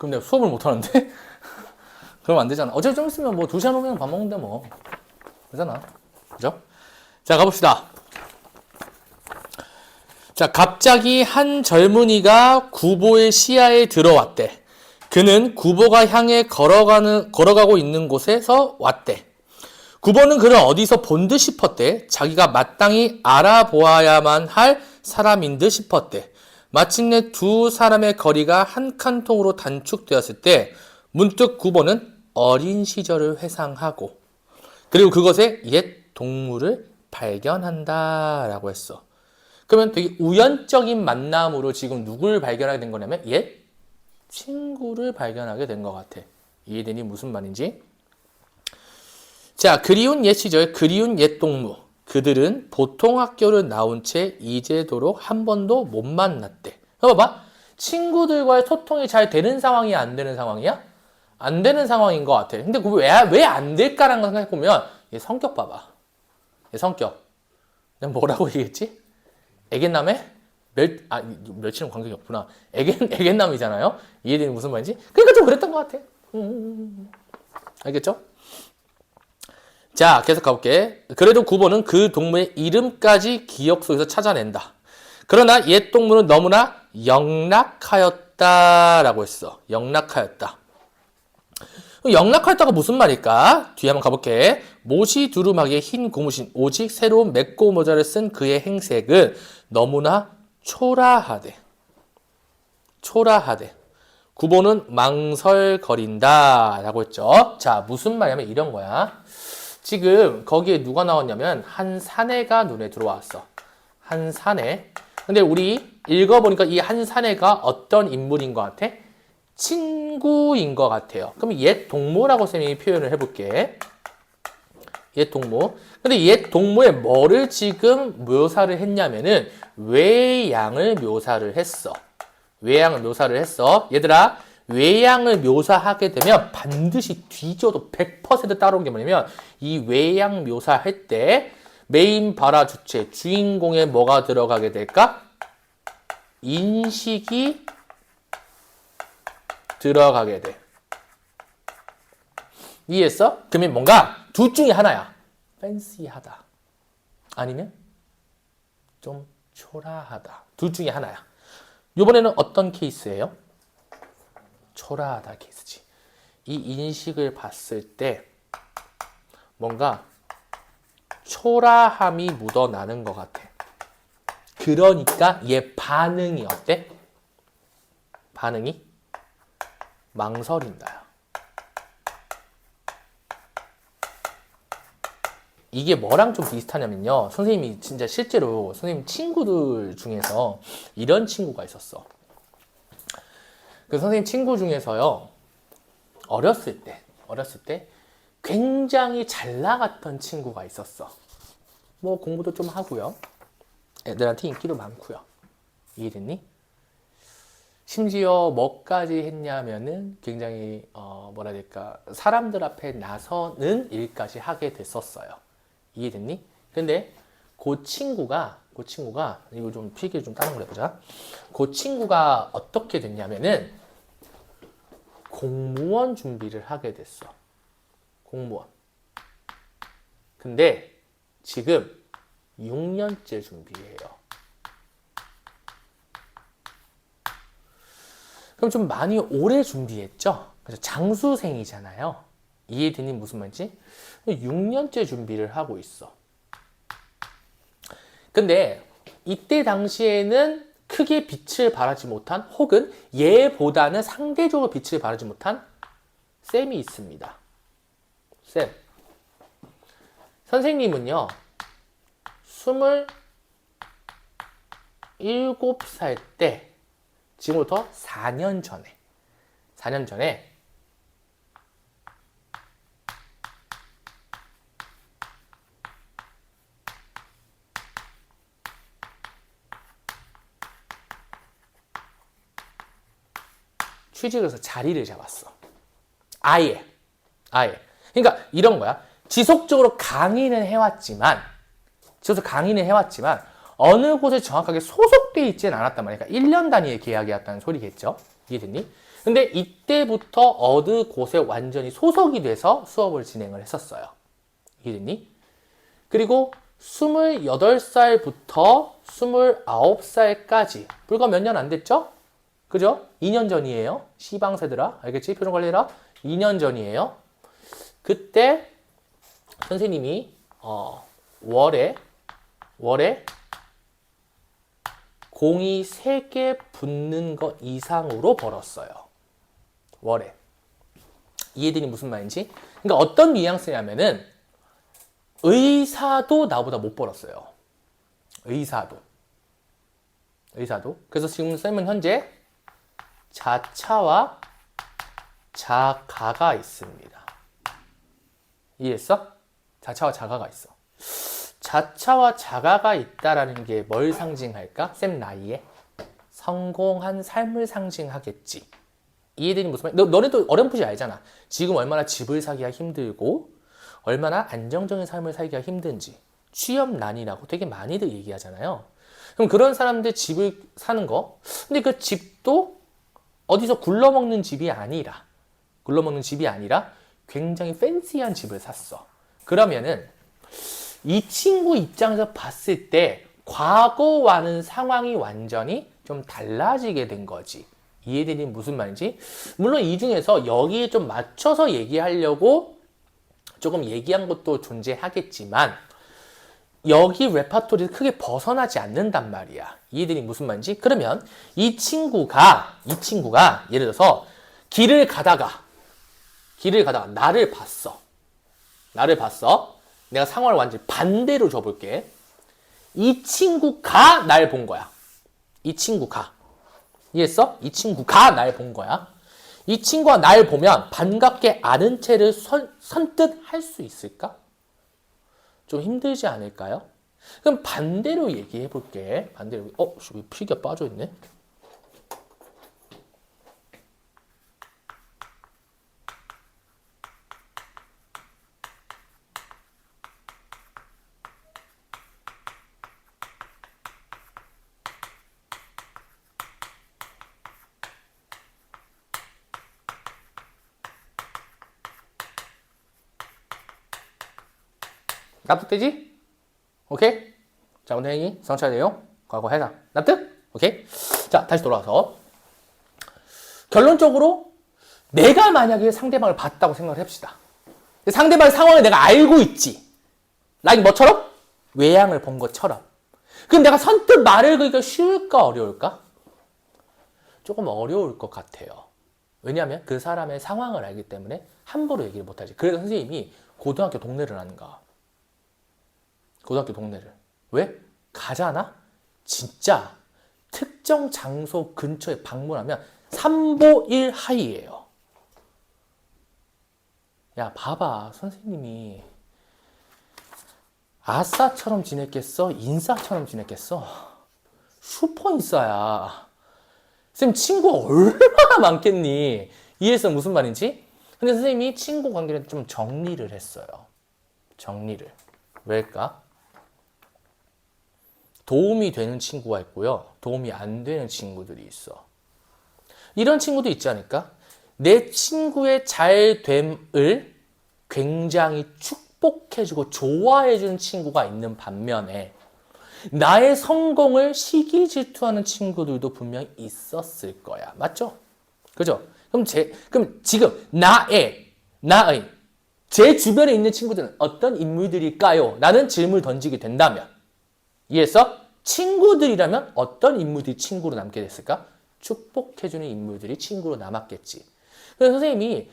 그럼 내가 수업을 못 하는데? 그러면 안 되잖아. 어차피 좀 있으면 뭐 2시간 후면 밥 먹는데 뭐. 그러잖아. 그죠? 자, 가봅시다. 자, 갑자기 한 젊은이가 구보의 시야에 들어왔대. 그는 구보가 향해 걸어가고 있는 곳에서 왔대. 구보는 그를 어디서 본 듯 싶었대. 자기가 마땅히 알아보아야만 할 사람인 듯 싶었대. 마침내 두 사람의 거리가 한 칸통으로 단축되었을 때 문득 구보는 어린 시절을 회상하고 그리고 그것에 옛 동물을 발견한다라고 했어. 그러면 되게 우연적인 만남으로 지금 누굴 발견하게 된 거냐면 옛 친구를 발견하게 된 것 같아. 이해되니 무슨 말인지? 자, 그리운 옛 시절, 그리운 옛 동무. 그들은 보통 학교를 나온 채 이제도록 한 번도 못 만났대. 봐봐. 친구들과의 소통이 잘 되는 상황이야, 안 되는 상황이야? 안 되는 상황인 것 같아. 근데 왜 안 될까라는 걸 생각해보면, 얘 성격 봐봐. 얘 성격. 내가 뭐라고 얘기했지? 애견남에? 멸치는 관계가 없구나. 애견남이잖아요? 이해되는 무슨 말인지? 그러니까 좀 그랬던 것 같아. 알겠죠? 자, 계속 가볼게. 그래도 구보는 그 동물의 이름까지 기억 속에서 찾아낸다. 그러나 옛 동물은 너무나 영락하였다라고 했어. 영락하였다. 영락하였다가 무슨 말일까? 뒤에 한번 가볼게. 못이 두루마기에 흰 고무신, 오직 새로운 맺고 모자를 쓴 그의 행색은 너무나 초라하대. 초라하대. 구보는 망설거린다 라고 했죠. 자, 무슨 말이냐면 이런 거야. 지금 거기에 누가 나왔냐면 한 사내가 눈에 들어왔어. 한 사내. 근데 우리 읽어보니까 이 한 사내가 어떤 인물인 것 같아? 친구인 것 같아요. 그럼 옛 동무라고 쌤이 표현을 해볼게. 옛 동무. 근데 옛 동무의 뭐를 지금 묘사를 했냐면은 외양을 묘사를 했어. 외양을 묘사를 했어. 얘들아, 외양을 묘사하게 되면 반드시 뒤져도 100% 따라온 게 뭐냐면 이 외양 묘사할 때 메인 발화 주체 주인공에 뭐가 들어가게 될까? 인식이 들어가게 돼. 이해했어? 그러면 뭔가 둘 중에 하나야. 팬시하다. 아니면 좀 초라하다. 둘 중에 하나야. 이번에는 어떤 케이스예요? 초라하다 케이스지. 이 인식을 봤을 때 뭔가 초라함이 묻어나는 것 같아. 그러니까 얘 반응이 어때? 반응이 망설인다요. 이게 뭐랑 좀 비슷하냐면요. 선생님이 진짜 실제로 선생님 친구들 중에서 이런 친구가 있었어. 그 선생님 친구 중에서요. 어렸을 때 굉장히 잘 나갔던 친구가 있었어. 뭐 공부도 좀 하고요. 애들한테 인기도 많고요. 이해됐니? 심지어 뭐까지 했냐면은 굉장히 뭐라 해야 될까 사람들 앞에 나서는 일까지 하게 됐었어요. 이해됐니? 근데 그 친구가 이거 좀 필기를 좀 다른 걸 해보자. 그 친구가 어떻게 됐냐면은 공무원 준비를 하게 됐어. 공무원. 근데 지금 6년째 준비해요. 그럼 좀 많이 오래 준비했죠? 그래서 장수생이잖아요. 이해되니 무슨 말인지? 6년째 준비를 하고 있어. 근데 이때 당시에는 크게 빛을 발하지 못한 혹은 얘보다는 상대적으로 빛을 발하지 못한 쌤이 있습니다. 쌤. 선생님은요. 27살 때 지금부터 4년 전에 취직을 해서 자리를 잡았어. 아예. 그러니까 이런 거야. 지속적으로 강의는 해왔지만 어느 곳에 정확하게 소속돼 있지는 않았단 말이야. 그러니까 1년 단위의 계약이었다는 소리겠죠. 이해됐니? 근데 이때부터 어느 곳에 완전히 소속이 돼서 수업을 진행을 했었어요. 이해됐니? 그리고 28살부터 29살까지 불과 몇 년 안 됐죠? 그죠? 2년 전이에요. 시방세들아. 알겠지? 표정 관리해라. 2년 전이에요. 그때 선생님이 월에 공이 3개 붙는 거 이상으로 벌었어요. 월에. 이해되니 무슨 말인지? 그러니까 어떤 뉘앙스냐면은 의사도 나보다 못 벌었어요. 의사도. 그래서 지금 쌤은 현재 자차와 자가가 있습니다. 이해했어? 자차와 자가가 있어. 자차와 자가가 있다라는 게 뭘 상징할까? 쌤 나이에 성공한 삶을 상징하겠지. 이해되니 무슨 말? 너네도 어렴풋이 알잖아. 지금 얼마나 집을 사기가 힘들고 얼마나 안정적인 삶을 살기가 힘든지. 취업난이라고 되게 많이들 얘기하잖아요. 그럼 그런 사람들 집을 사는 거. 근데 그 집도 어디서 굴러먹는 집이 아니라 굉장히 팬시한 집을 샀어. 그러면은 이 친구 입장에서 봤을 때 과거와는 상황이 완전히 좀 달라지게 된 거지. 이해되니 무슨 말인지? 물론 이 중에서 여기에 좀 맞춰서 얘기하려고 조금 얘기한 것도 존재하겠지만 여기 레파토리에서 크게 벗어나지 않는단 말이야. 이해되니 무슨 말인지? 그러면 이 친구가 예를 들어서 길을 가다가 나를 봤어. 내가 상황을 완전히 반대로 줘볼게. 이 친구가 날 본 거야. 이해했어? 이 친구가 날 본 거야. 이 친구가 날 보면 반갑게 아는 채를 선뜻 할 수 있을까? 좀 힘들지 않을까요? 그럼 반대로 얘기해 볼게. 왜 피가 빠져 있네? 납득되지? 오케이? 자, 오늘 행위 성찰 내용 과거 해당 납득? 오케이? 자, 다시 돌아와서 결론적으로 내가 만약에 상대방을 봤다고 생각을 해봅시다. 상대방의 상황을 내가 알고 있지. like 뭐처럼? 외양을 본 것처럼. 그럼 내가 선뜻 말을 그러기가 쉬울까 어려울까? 조금 어려울 것 같아요. 왜냐하면 그 사람의 상황을 알기 때문에 함부로 얘기를 못하지. 그래서 선생님이 고등학교 동네를 하는가? 고등학교 동네를. 왜? 가잖아? 진짜 특정 장소 근처에 방문하면 3보 1하이예요. 야, 봐봐. 선생님이 아싸처럼 지냈겠어? 인싸처럼 지냈겠어? 슈퍼 인싸야. 쌤 친구가 얼마나 많겠니? 이해해서 무슨 말인지? 근데 선생님이 친구 관계를 좀 정리를 했어요. 정리를. 왜일까? 도움이 되는 친구가 있고요. 도움이 안 되는 친구들이 있어. 이런 친구도 있지 않을까? 내 친구의 잘됨을 굉장히 축복해주고 좋아해주는 친구가 있는 반면에 나의 성공을 시기 질투하는 친구들도 분명히 있었을 거야. 맞죠? 그죠? 그럼 지금 나의 제 주변에 있는 친구들은 어떤 인물들일까요? 라는 질문을 던지게 된다면 이해했어? 친구들이라면 어떤 인물들이 친구로 남게 됐을까? 축복해주는 인물들이 친구로 남았겠지. 그래서 선생님이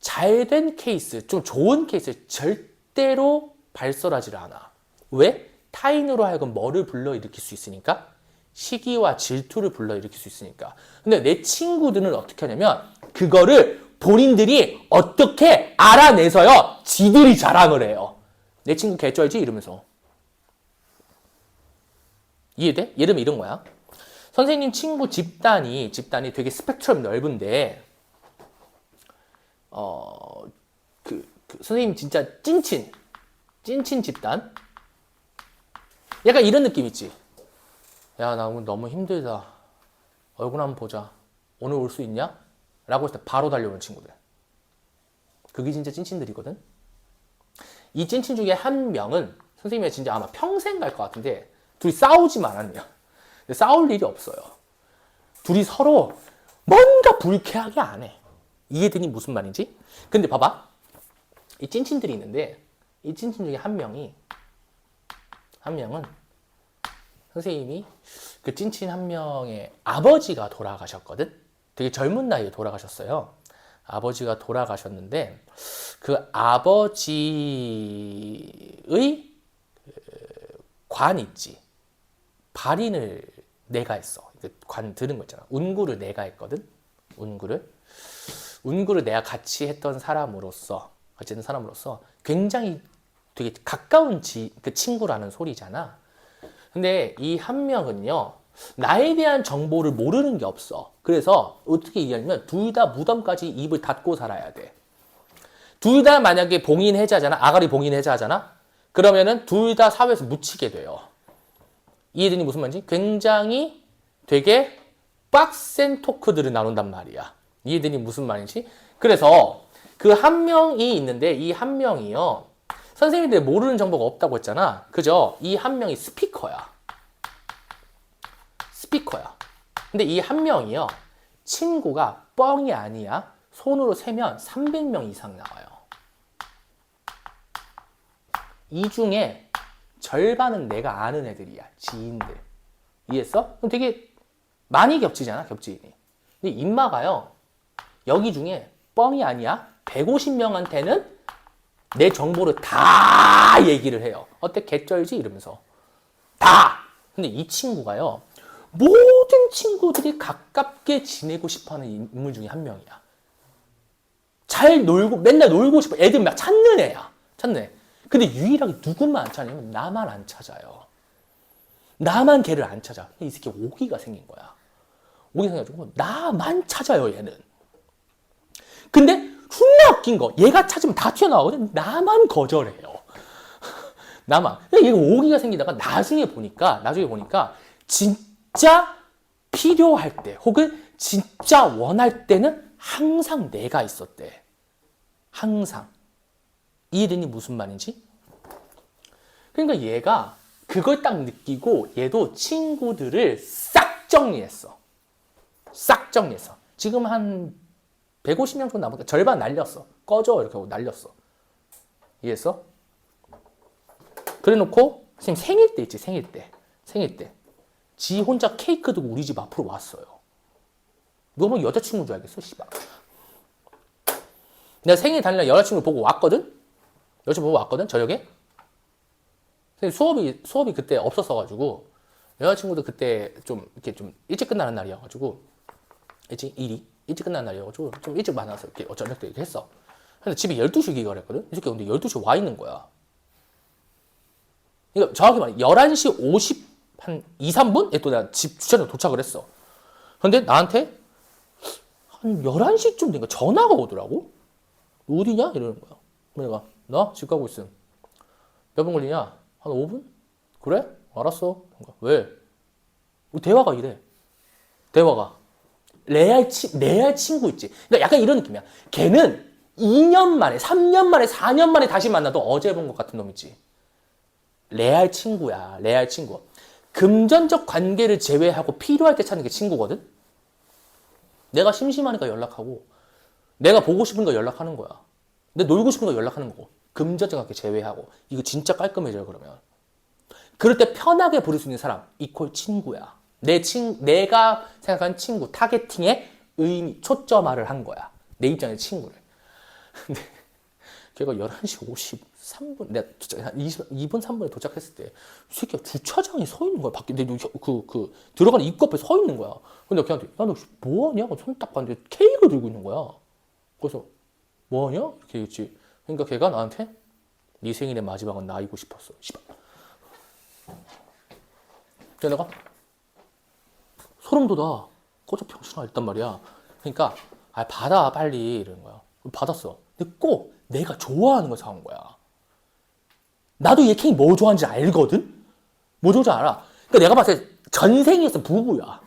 잘된 케이스, 좀 좋은 케이스를 절대로 발설하지 않아. 왜? 타인으로 하여금 뭐를 불러일으킬 수 있으니까? 시기와 질투를 불러일으킬 수 있으니까. 근데 내 친구들은 어떻게 하냐면 그거를 본인들이 어떻게 알아내서요 지들이 자랑을 해요. 내 친구 개쩔지? 이러면서. 이해돼? 예를 들면 이런 거야. 선생님 친구 집단이 되게 스펙트럼 넓은데 선생님 진짜 찐친 집단? 약간 이런 느낌 있지? 야, 나 오늘 너무 힘들다. 얼굴 한번 보자. 오늘 올 수 있냐? 라고 했을 때 바로 달려오는 친구들. 그게 진짜 찐친들이거든. 이 찐친 중에 한 명은 선생님이 진짜 아마 평생 갈 것 같은데 둘이 싸우지만 않네요. 근데 싸울 일이 없어요. 둘이 서로 뭔가 불쾌하게 안 해. 이해되니 무슨 말인지? 근데 봐봐. 이 찐친들이 있는데 이 찐친 중에 한 명은 선생님이 그 찐친 한 명의 아버지가 돌아가셨거든? 되게 젊은 나이에 돌아가셨어요. 아버지가 돌아가셨는데 그 아버지의 관 있지. 발인을 내가 했어. 관 드는 거 있잖아. 운구를 내가 했거든. 운구를 내가 같이 했던 사람으로서 굉장히 되게 가까운 그 친구라는 소리잖아. 근데 이 한 명은요, 나에 대한 정보를 모르는 게 없어. 그래서 어떻게 얘기하냐면 둘 다 무덤까지 입을 닫고 살아야 돼. 둘 다 만약에 봉인해제하잖아. 아가리 봉인해제하잖아. 그러면은 둘 다 사회에서 묻히게 돼요. 이해되니 무슨 말인지? 굉장히 되게 빡센 토크들을 나눈단 말이야. 이해되니 무슨 말인지? 그래서 그 한 명이 있는데 이 한 명이요. 선생님들 모르는 정보가 없다고 했잖아. 그죠? 이 한 명이 스피커야. 근데 이 한 명이요. 친구가 뻥이 아니야. 손으로 세면 300명 이상 나와요. 이 중에 절반은 내가 아는 애들이야. 지인들. 이해했어? 그럼 되게 많이 겹치잖아. 겹치니. 근데 인마가요. 여기 중에 뻥이 아니야. 150명한테는 내 정보를 다 얘기를 해요. 어때? 개쩔지? 이러면서. 다! 근데 이 친구가요. 모든 친구들이 가깝게 지내고 싶어하는 인물 중에 한 명이야. 잘 놀고 맨날 놀고 싶어. 애들 막 찾는 애야. 찾는 애. 근데 유일하게 누구만 안 찾냐면 나만 안 찾아요. 나만 걔를 안 찾아. 이 새끼 오기가 생긴 거야. 오기 생겨가지고 나만 찾아요 얘는. 근데 존나 웃긴 거 얘가 찾으면 다 튀어나오거든. 나만 거절해요. 나만. 얘가 오기가 생기다가 나중에 보니까 진짜 필요할 때 혹은 진짜 원할 때는 항상 내가 있었대. 항상. 이해되니 무슨 말인지? 그러니까 얘가 그걸 딱 느끼고 얘도 친구들을 싹 정리했어. 지금 한 150명 정도 남았다. 절반 날렸어. 꺼져 이렇게 하고 날렸어. 이해했어? 그래놓고 선생님 생일 때 있지. 생일 때. 지 혼자 케이크 들고 우리 집 앞으로 왔어요. 너무 여자친구인 줄 알겠어? 씨발. 내가 생일 당일날 여자친구 보고 왔거든? 저녁에? 수업이 그때 없었어가지고, 여자친구도 그때 좀, 이렇게 좀 일찍 끝나는 날이어가지고, 일찍 끝나는 날이어가지고, 좀 일찍 만나서 이렇게 저녁 때 이렇게 했어. 근데 집에 12시에 기가를 했거든? 이 새끼 근데 12시에 와 있는 거야. 그러니까 정확히 말해, 11시 50, 한 2, 3분에 또 내가 집 주차장에 도착을 했어. 근데 나한테 한 11시쯤 되니까 전화가 오더라고? 너 어디냐? 이러는 거야. 내가, 나 집 가고 있음. 몇 분 걸리냐? 한 5분? 그래? 알았어. 왜? 대화가 이래. 레알 친구 있지. 그러니까 약간 이런 느낌이야. 걔는 2년 만에, 3년 만에, 4년 만에 다시 만나도 어제 본 것 같은 놈 있지. 레알 친구야. 금전적 관계를 제외하고 필요할 때 찾는 게 친구거든? 내가 심심하니까 연락하고, 내가 보고 싶은 거 연락하는 거야. 내가 놀고 싶은 거 연락하는 거고, 금전적 관계 제외하고. 이거 진짜 깔끔해져요, 그러면. 그럴 때 편하게 부를 수 있는 사람, 이퀄 친구야. 내가 생각한 친구, 타겟팅에 초점화를 한 거야. 내 입장의 친구를. 근데 걔가 11시 53분, 내가 한 2분, 3분에 도착했을 때, 이 새끼가 주차장에 서 있는 거야. 밖에, 들어가는 입구 앞에 서 있는 거야. 근데 걔한테, 야, 너 뭐하냐? 손 딱 봤는데 케이크를 들고 있는 거야. 그래서, 뭐하냐? 이렇게 얘기했지. 그러니까 걔가 나한테, 네 생일의 마지막은 나이고 싶었어. 씨발. 그래서 내가, 소름 돋아. 꺼져 병신아 했단 말이야. 그러니까, 받아, 빨리. 이러는 거야. 받았어. 근데 꼭 내가 좋아하는 걸 사온 거야. 나도 얘 케이크 뭐 좋아하는지 알거든? 뭐 좋아하는지 알아. 그러니까 내가 봤을 때 전생에서 부부야.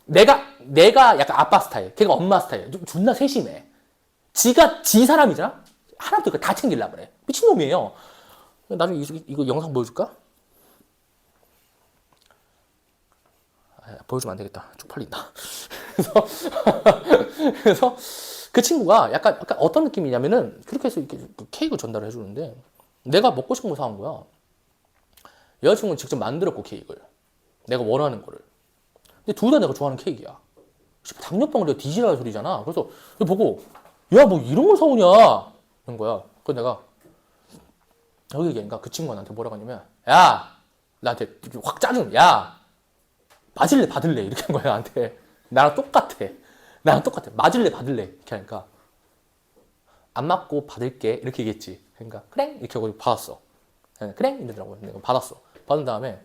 내가 내가 약간 아빠 스타일, 걔가 엄마 스타일. 좀 존나 세심해. 지가 지 사람이잖아? 하나도 다 챙기려고 그래. 미친놈이에요. 나중에 이거 영상 보여줄까? 보여주면 안 되겠다. 쪽팔린다. 그래서 그 친구가 약간 어떤 느낌이냐면은 그렇게 해서 이렇게 케이크 전달을 해주는데 내가 먹고 싶은 거 사온 거야. 여자친구는 직접 만들었고 케이크를. 내가 원하는 거를. 근데 둘 다 내가 좋아하는 케이크야. 당뇨병을 내가 뒤지라는 소리잖아. 그래서 보고 야 뭐 이런 걸 사오냐 이런 거야. 그래서 내가 여기 얘기하니까 그 친구가 나한테 뭐라고 하냐면 야 나한테 확 짜증 야 맞을래 받을래 이렇게 한 거야 나한테. 나랑 똑같아. 맞을래 받을래 이렇게 하니까 안 맞고 받을게 이렇게 얘기했지. 그러니까 그래 이렇게 하고 받았어. 그래 이러더라고요. 내가 받았어. 받은 다음에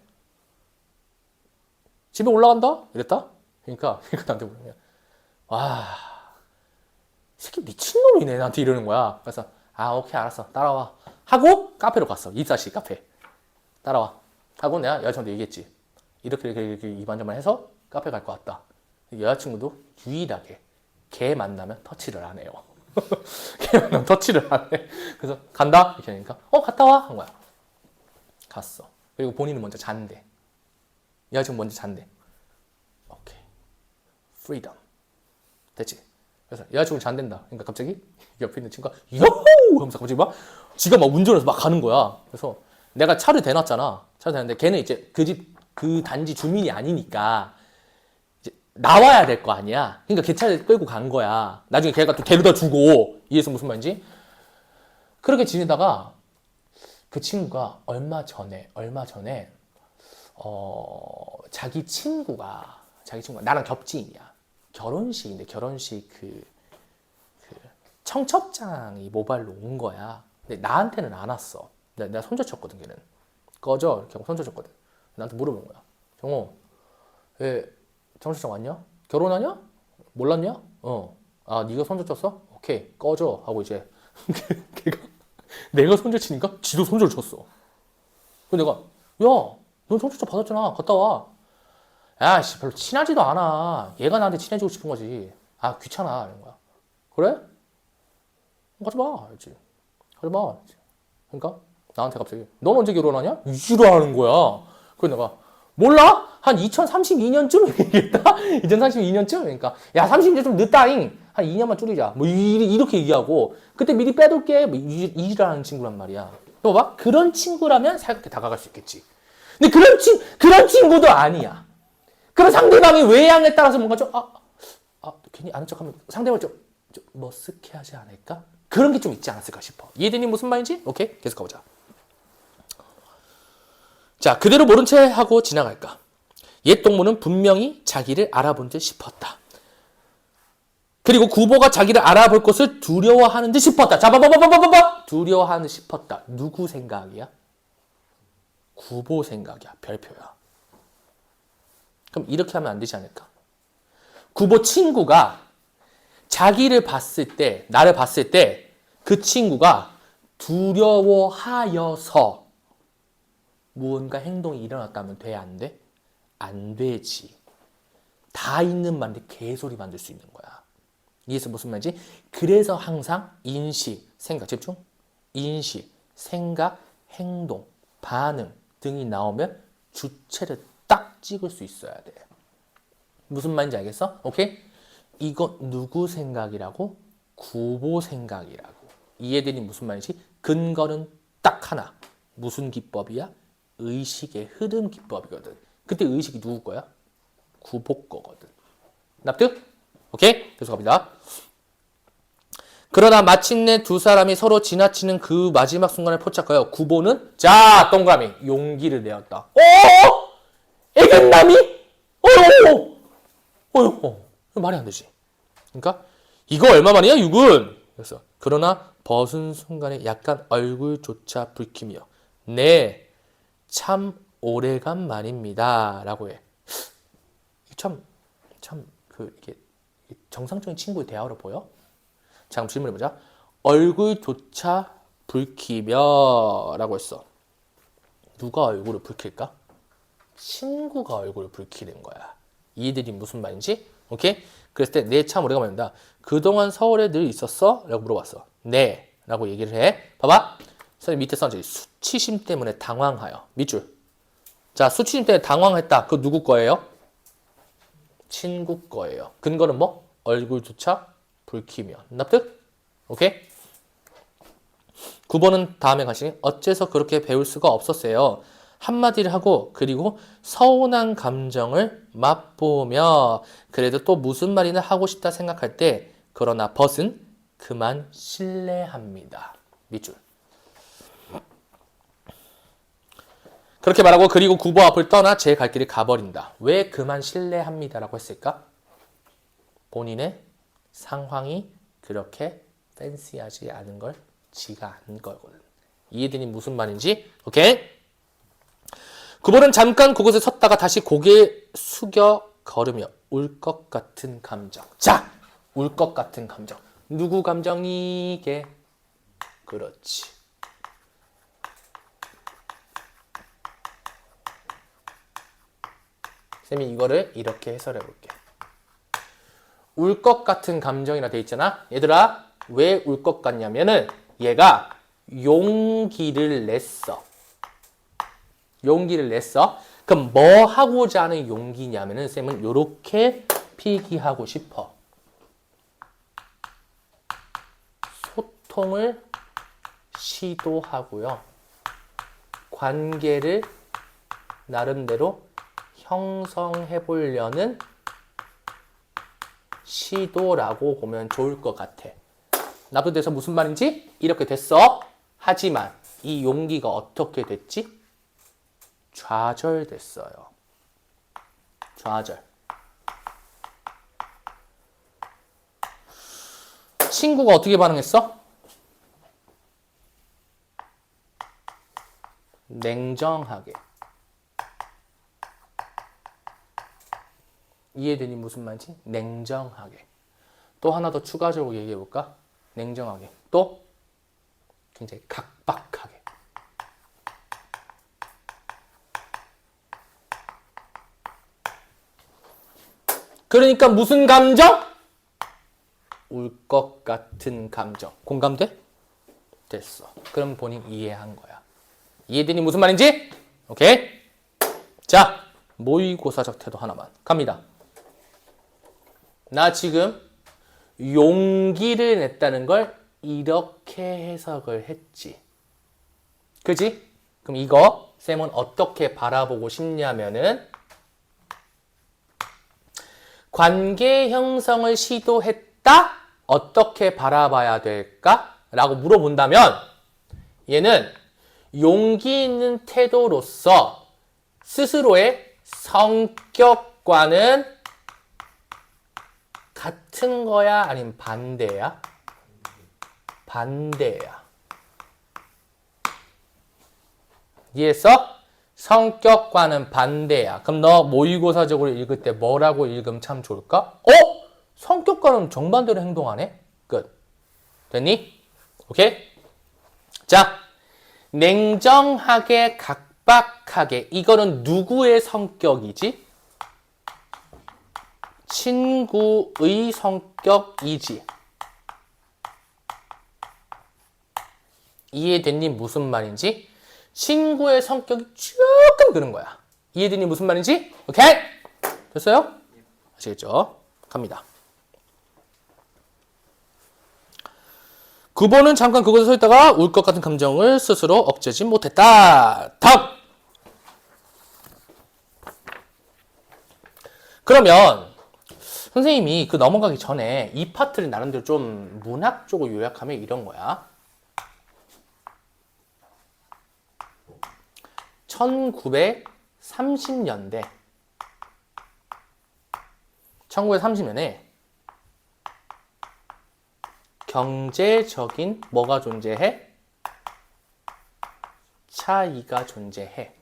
집에 올라간다 이랬다. 그러니까 나한테 뭐냐면 와 이 새끼 미친놈이네 나한테 이러는 거야. 그래서 아 오케이 알았어 따라와 하고 카페로 갔어. 24시 카페 따라와 하고 내가 여자친구한테 얘기했지. 이렇게 이만저만 해서 카페 갈 것 같다. 여자친구도 유일하게 걔 만나면 터치를 안 해요. 걔 만나면 터치를 안 해. 그래서 간다 이렇게 하니까 갔다 와 한 거야. 갔어. 그리고 본인은 먼저 잔대. 여자친구 먼저 잔대. 오케이 프리덤 됐지. 그래서 여자친구 잔댄다. 그러니까 갑자기 옆에 있는 친구가 요호 하면서 갑자기 막 지가 막 운전해서 막 가는 거야. 그래서 내가 차를 대놨잖아. 차를 대놨는데 걔는 이제 그 단지 주민이 아니니까 이제 나와야 될 거 아니야. 그러니까 걔 차를 끌고 간 거야. 나중에 걔가 또 데려다 주고. 이해해서 무슨 말인지? 그렇게 지내다가 그 친구가 얼마 전에 자기 친구가 나랑 겹지인이야. 결혼식인데 그 청첩장이 모바일로 온 거야. 근데 나한테는 안 왔어. 내가 손절 쳤거든. 걔는 꺼져 이렇게 하고 손절 쳤거든. 나한테 물어본 거야. 정호, 왜 청첩장 왔냐? 결혼하냐? 몰랐냐? 아, 네가 손절 쳤어? 오케이, 꺼져 하고 이제 걔가 내가 손절 치니까 지도 손절 쳤어. 그래서 내가 야, 넌 손절차 받았잖아. 갔다 와. 야, 씨, 별로 친하지도 않아. 얘가 나한테 친해지고 싶은 거지. 아, 귀찮아. 이런 거야. 그래? 가지 마. 알지? 가지 마. 알지? 그러니까 나한테 갑자기 넌 언제 결혼하냐? 이지랄하는 거야. 그래서 내가 몰라? 한 2032년쯤 얘기했다? 2032년쯤? 그러니까 야 30년 좀 늦다잉. 한 2년만 줄이자. 뭐 이렇게 얘기하고 그때 미리 빼둘게. 뭐 이지랄하는 친구란 말이야. 봐봐. 그런 친구라면 살갑게 다가갈 수 있겠지. 근데 그런 친구도 아니야. 그럼 상대방의 외향에 따라서 뭔가 좀 괜히 아는 척하면 상대방을 좀 머쓱해하지 않을까? 그런 게 좀 있지 않았을까 싶어. 이해되니 무슨 말인지? 오케이, 계속 가보자. 자, 그대로 모른 채 하고 지나갈까? 옛 동무는 분명히 자기를 알아본 듯 싶었다. 그리고 구보가 자기를 알아볼 것을 두려워하는 듯 싶었다. 자, 봐봐. 두려워하는 듯 싶었다. 누구 생각이야? 구보 생각이야. 별표야. 그럼 이렇게 하면 안 되지 않을까? 구보 친구가 자기를 봤을 때, 나를 봤을 때 그 친구가 두려워하여서 무언가 행동이 일어났다면 돼? 안 돼? 안 되지. 다 있는 말인데 개소리 만들 수 있는 거야. 이해해서 무슨 말인지? 그래서 항상 인식, 생각, 집중. 인식, 생각, 행동, 반응 등이 나오면 주체를 딱 찍을 수 있어야 돼. 무슨 말인지 알겠어? 오케이? 이거 누구 생각이라고? 구보 생각이라고. 이해되니 무슨 말인지? 근거는 딱 하나. 무슨 기법이야? 의식의 흐름 기법이거든. 그때 의식이 누구 거야? 구보 거거든. 납득? 오케이? 계속 갑니다. 그러나 마침내 두 사람이 서로 지나치는 그 마지막 순간을 포착하여 구보는 자, 동그라미 용기를 내었다. 애견남이? 말이 안 되지. 그러니까 이거 얼마만이야 6은? 그래서 그러나 벗은 순간에 약간 얼굴조차 붉히며 네, 참 오래간 말입니다. 라고 해. 이게 정상적인 친구의 대화로 보여? 자, 그럼 질문해보자. 얼굴조차 붉히며 라고 했어. 누가 얼굴을 붉힐까? 친구가 얼굴을 붉히는 거야. 이해들이 무슨 말인지? 오케이? 그랬을 때 네 참 오래가 말입니다. 그동안 서울에 늘 있었어? 라고 물어봤어. 네 라고 얘기를 해. 봐봐. 선생님 밑에 써져 수치심 때문에 당황하여. 밑줄. 자, 수치심 때문에 당황했다. 그거 누구 거예요? 친구 거예요. 근거는 뭐? 얼굴조차 붉히며. 납득? 오케이? 9번은 다음에 가시니 어째서 그렇게 배울 수가 없었어요. 한마디를 하고 그리고 서운한 감정을 맛보며 그래도 또 무슨 말이나 하고 싶다 생각할 때 그러나 벗은 그만 신뢰합니다. 밑줄. 그렇게 말하고 그리고 구보 앞을 떠나 제 갈 길을 가버린다. 왜 그만 신뢰합니다라고 했을까? 본인의 상황이 그렇게 팬시하지 않은 걸 지가 안 거거든. 이해되니 무슨 말인지? 오케이? 9번은 잠깐 그곳에 섰다가 다시 고개 숙여 걸으며 울 것 같은 감정. 자! 울 것 같은 감정. 누구 감정이게? 그렇지. 쌤이 이거를 이렇게 해설해 볼게. 울 것 같은 감정이라 돼 있잖아. 얘들아, 왜 울 것 같냐면은 얘가 용기를 냈어. 용기를 냈어. 그럼 뭐 하고자 하는 용기냐면은 쌤은 요렇게 필기하고 싶어. 소통을 시도하고요. 관계를 나름대로 형성해 보려는 시도라고 보면 좋을 것 같아. 납득돼서 무슨 말인지 이렇게 됐어. 하지만 이 용기가 어떻게 됐지? 좌절됐어요. 좌절. 친구가 어떻게 반응했어? 냉정하게. 이해되니 무슨 말인지? 냉정하게. 또 하나 더 추가적으로 얘기해 볼까? 냉정하게. 또 굉장히 각박하게. 그러니까 무슨 감정? 울 것 같은 감정. 공감돼? 됐어. 그럼 본인 이해한 거야. 이해되니 무슨 말인지? 오케이? 자, 모의고사적 태도 하나만. 갑니다. 나 지금 용기를 냈다는 걸 이렇게 해석을 했지. 그지? 그럼 이거 쌤은 어떻게 바라보고 싶냐면은 관계 형성을 시도했다? 어떻게 바라봐야 될까? 라고 물어본다면 얘는 용기 있는 태도로서 스스로의 성격과는 같은 거야? 아니면 반대야? 반대야. 이해했어? 성격과는 반대야. 그럼 너 모의고사적으로 읽을 때 뭐라고 읽으면 참 좋을까? 성격과는 정반대로 행동하네? 끝. 됐니? 오케이? 자, 냉정하게, 각박하게. 이거는 누구의 성격이지? 친구의 성격이지. 이해됐니? 무슨 말인지? 친구의 성격이 조금 그런 거야. 이해됐니? 무슨 말인지? 오케이? 됐어요? 아시겠죠? 갑니다. 9번은 잠깐 그곳에 서 있다가 울 것 같은 감정을 스스로 억제지 못했다. 다음! 그러면 선생님이 그 넘어가기 전에 이 파트를 나름대로 좀 문학적으로 요약하면 이런 거야. 1930년대 1930년에 경제적인 뭐가 존재해? 차이가 존재해.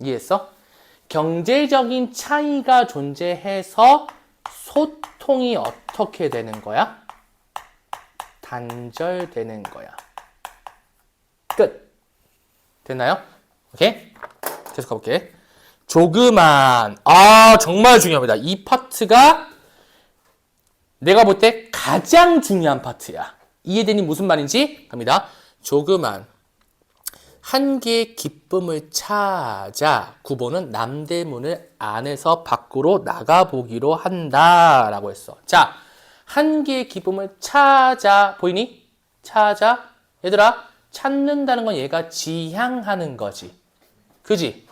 이해했어? 경제적인 차이가 존재해서 소통이 어떻게 되는 거야? 단절되는 거야. 끝. 됐나요? 오케이? 계속 가볼게. 조그만. 정말 중요합니다. 이 파트가 내가 볼 때 가장 중요한 파트야. 이해되니 무슨 말인지? 갑니다. 조그만 한 개의 기쁨을 찾아 구보는 남대문을 안에서 밖으로 나가보기로 한다라고 했어. 자, 한 개의 기쁨을 찾아 보이니? 찾아. 얘들아, 찾는다는 건 얘가 지향하는 거지. 그지?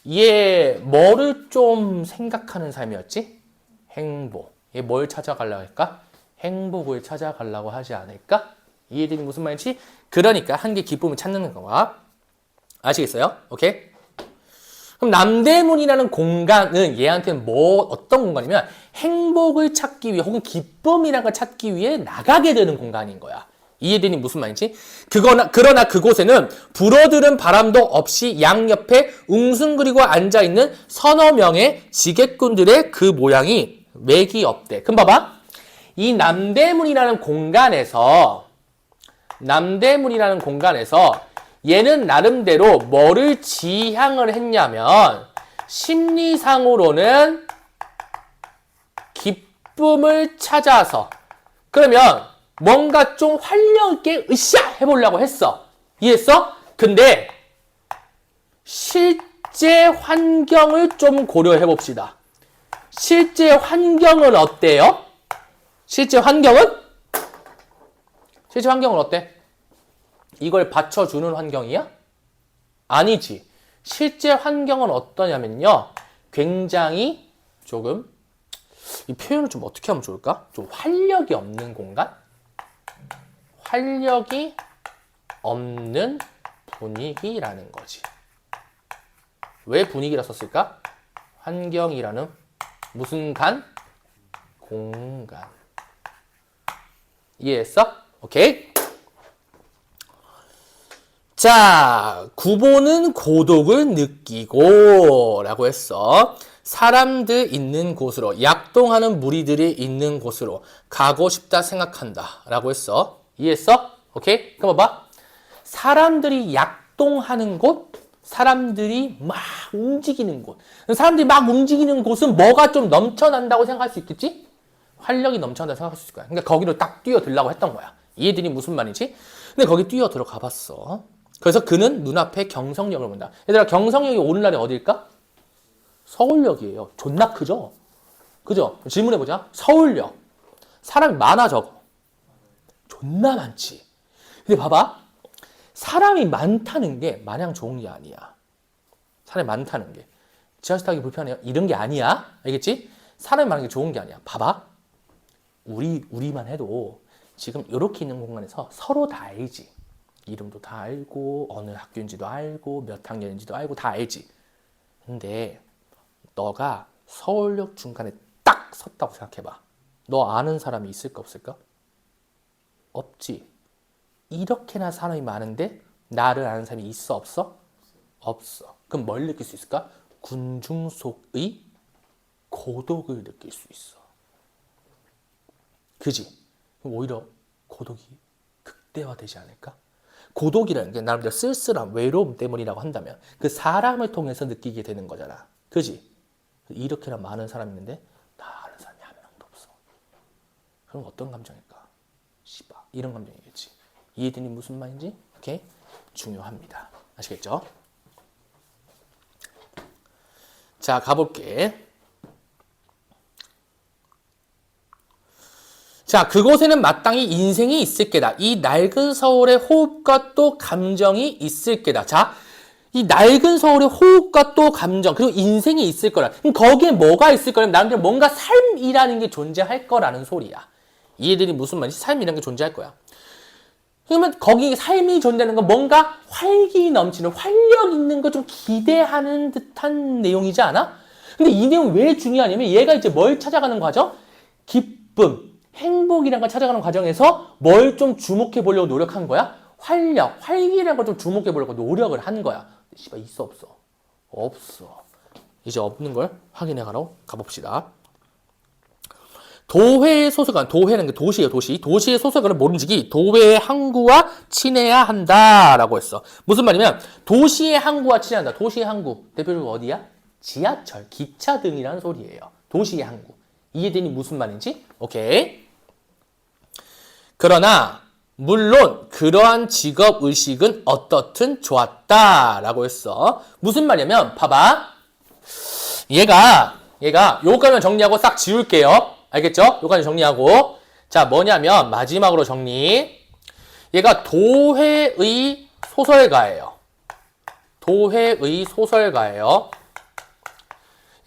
얘 뭐를 좀 생각하는 삶이었지? 행복. 얘 뭘 찾아가려고 할까? 행복을 찾아가려고 하지 않을까? 이해되니 무슨 말인지? 그러니까 한 개 기쁨을 찾는 거야. 아시겠어요? 오케이? 그럼 남대문이라는 공간은 얘한테는 어떤 공간이면 행복을 찾기 위해 혹은 기쁨이라는 걸 찾기 위해 나가게 되는 공간인 거야. 이해되니 무슨 말인지? 그러나 그곳에는 불어들은 바람도 없이 양옆에 웅숭그리고 앉아있는 서너 명의 지게꾼들의 그 모양이 맥이 없대. 그럼 봐봐. 이 남대문이라는 공간에서 얘는 나름대로 뭐를 지향을 했냐면 심리상으로는 기쁨을 찾아서 그러면 뭔가 좀 활력 있게 으쌰 해보려고 했어. 이해했어? 근데 실제 환경을 좀 고려해 봅시다. 실제 환경은 어때요? 실제 환경은 어때? 이걸 받쳐주는 환경이야? 아니지. 실제 환경은 어떠냐면요. 굉장히 조금 이 표현을 좀 어떻게 하면 좋을까? 좀 활력이 없는 공간? 활력이 없는 분위기라는 거지. 왜 분위기라 썼을까? 환경이라는 무슨 간? 공간. 이해했어? 오케이. 자, 구보는 고독을 느끼고 라고 했어. 사람들 있는 곳으로, 약동하는 무리들이 있는 곳으로 가고 싶다 생각한다 라고 했어. 이해했어? 오케이? 그럼 봐봐. 사람들이 약동하는 곳, 사람들이 막 움직이는 곳. 사람들이 막 움직이는 곳은 뭐가 좀 넘쳐난다고 생각할 수 있겠지? 활력이 넘쳐난다고 생각할 수 있을 거야. 그러니까 거기로 딱 뛰어들라고 했던 거야. 이해들이 무슨 말이지? 근데 거기 뛰어들어가 봤어. 그래서 그는 눈앞에 경성역을 본다. 얘들아, 경성역이 오늘날에 어딜까? 서울역이에요. 존나 크죠? 그죠? 질문해보자. 서울역. 사람이 많아, 저거. 존나 많지. 근데 봐봐. 사람이 많다는 게 마냥 좋은 게 아니야. 사람이 많다는 게. 지하철 타기 불편해요? 이런 게 아니야. 알겠지? 사람이 많은 게 좋은 게 아니야. 봐봐. 우리만 해도 지금 이렇게 있는 공간에서 서로 다 알지. 이름도 다 알고 어느 학교인지도 알고 몇 학년인지도 알고 다 알지. 근데 너가 서울역 중간에 딱 섰다고 생각해봐. 너 아는 사람이 있을까 없을까? 없지. 이렇게나 사람이 많은데 나를 아는 사람이 있어 없어? 없어. 그럼 뭘 느낄 수 있을까? 군중 속의 고독을 느낄 수 있어. 그지? 그럼 오히려 고독이 극대화되지 않을까? 고독이라는 게 나름대로 쓸쓸함, 외로움 때문이라고 한다면 그 사람을 통해서 느끼게 되는 거잖아. 그지? 이렇게나 많은 사람이 있는데 나 아는 사람이 한 명도 없어. 그럼 어떤 감정일까? 씨바, 이런 감정이겠지. 이해되니 무슨 말인지? 오케이? 중요합니다. 아시겠죠? 자, 가볼게. 자, 그곳에는 마땅히 인생이 있을 게다. 이 낡은 서울의 호흡과 또 감정이 있을 게다. 자, 이 낡은 서울의 호흡과 또 감정, 그리고 인생이 있을 거라. 그럼 거기에 뭐가 있을 거라면 나름대로 뭔가 삶이라는 게 존재할 거라는 소리야. 이해들이 무슨 말인지? 삶이라는 게 존재할 거야. 그러면 거기 삶이 존재하는 건 뭔가 활기 넘치는, 활력 있는 거 좀 기대하는 듯한 내용이지 않아? 근데 이 내용 왜 중요하냐면 얘가 이제 뭘 찾아가는 과정? 기쁨. 행복이라는 걸 찾아가는 과정에서 뭘 좀 주목해 보려고 노력한 거야? 활력, 활기라는 걸 좀 주목해 보려고 노력을 한 거야. 씨발, 있어 없어? 없어. 이제 없는 걸 확인해 가봅시다. 도회의 소속은, 도회는 게 도시예요, 도시. 도시의 소속은 모름지기 도회의 항구와 친해야 한다라고 했어. 무슨 말이냐면 도시의 항구와 친해야 한다. 도시의 항구 대표적으로 어디야? 지하철, 기차 등이라는 소리예요. 도시의 항구. 이해되니 무슨 말인지? 오케이. 그러나 물론 그러한 직업 의식은 어떻든 좋았다라고 했어. 무슨 말이냐면 봐봐. 얘가 요까지만 정리하고 싹 지울게요. 알겠죠? 요까지 정리하고 자 뭐냐면 마지막으로 정리. 얘가 도회의 소설가예요. 도회의 소설가예요.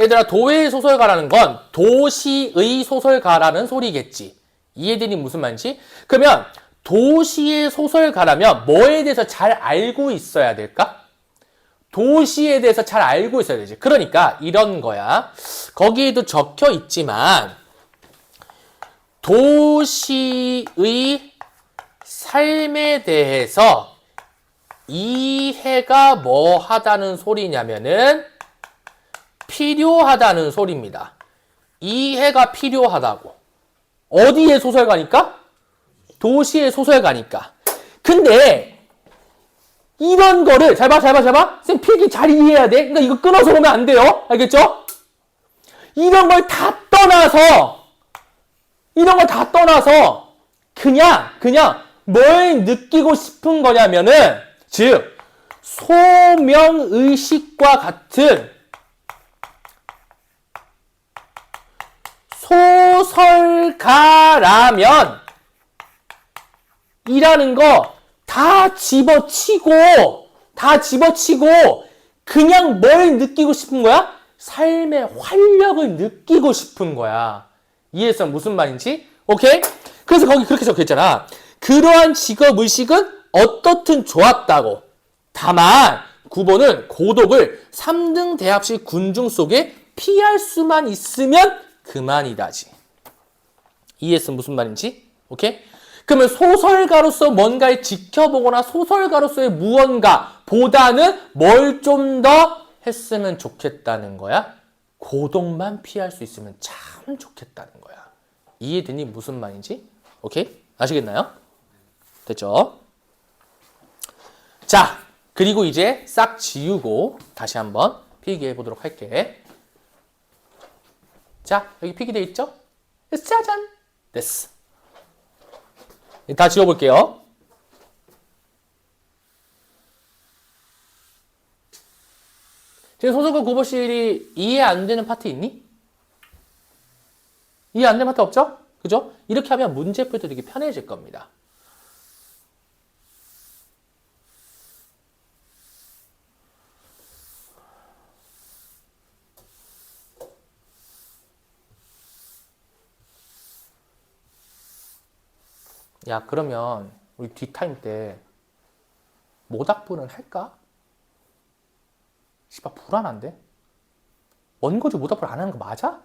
얘들아 도회의 소설가라는 건 도시의 소설가라는 소리겠지. 이해되니 무슨 말인지? 그러면 도시의 소설가라면 뭐에 대해서 잘 알고 있어야 될까? 도시에 대해서 잘 알고 있어야 되지. 그러니까 이런 거야. 거기에도 적혀 있지만 도시의 삶에 대해서 이해가 뭐 하다는 소리냐면은 필요하다는 소리입니다. 이해가 필요하다고. 어디의 소설가니까? 도시의 소설가니까. 근데 이런 거를 잘 봐. 쌤 필기 잘 이해해야 돼. 그러니까 이거 끊어서 보면 안 돼요. 알겠죠? 이런 걸 다 떠나서 그냥 뭘 느끼고 싶은 거냐면은 즉 소명의식과 같은 소설가라면 이라는 거 다 집어치고 그냥 뭘 느끼고 싶은 거야? 삶의 활력을 느끼고 싶은 거야. 이해했어? 무슨 말인지? 오케이? 그래서 거기 그렇게 적혀있잖아. 그러한 직업의식은 어떻든 좋았다고. 다만 9번은 고독을 3등 대합식 군중 속에 피할 수만 있으면 그만이다지. 이해했어? 무슨 말인지? 오케이? 그러면 소설가로서 뭔가를 지켜보거나 소설가로서의 무언가보다는 뭘 좀 더 했으면 좋겠다는 거야? 고독만 피할 수 있으면 참 좋겠다는 거야. 이해되니 무슨 말인지? 오케이? 아시겠나요? 됐죠? 자, 그리고 이제 싹 지우고 다시 한번 필기해 보도록 할게. 자, 여기 필기돼 있죠? 짜잔! 됐어. 다 지워볼게요. 지금 소설가 구보실이 이해 안 되는 파트 있니? 이해 안 되는 파트 없죠? 그죠? 이렇게 하면 문제 풀 때 되게 편해질 겁니다. 야, 그러면 우리 뒷타임 때 모닥불은 할까? 씨발 불안한데? 원고지 모닥불 안 하는 거 맞아?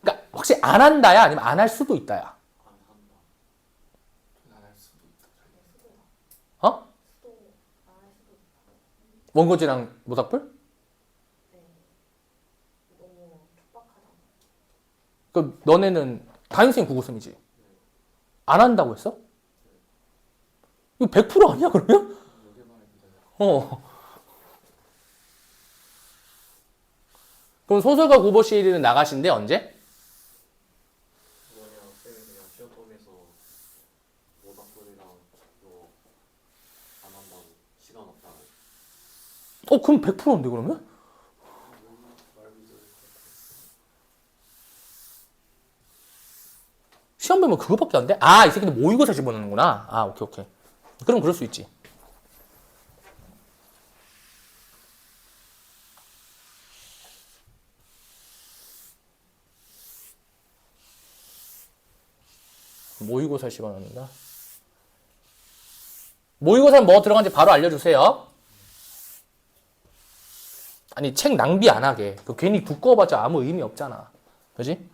그러니까 혹시 안 한다야? 아니면 안 할 수도 있다야? 어? 원고지랑 모닥불? 그 너네는 담임선생님 국어쌤이지? 안 한다고 했어? 이거 100% 아니야 그러면? 그럼 소설가 구보실은 나가신대 언제? 뭐냐, 쌤이 그냥 시험 보면서 모닥불이랑 그거 안 한다고, 시간 없다고. 그럼 100%인데 그러면? 시험 보면 그거밖에 안 돼? 아, 이 새끼들 모의고사 집어넣는구나. 아, 오케이. 그럼 그럴 수 있지. 모의고사 집어넣는다. 모의고사는 뭐 들어간지 바로 알려주세요. 아니, 책 낭비 안 하게. 그 괜히 두꺼워봤자 아무 의미 없잖아. 그지?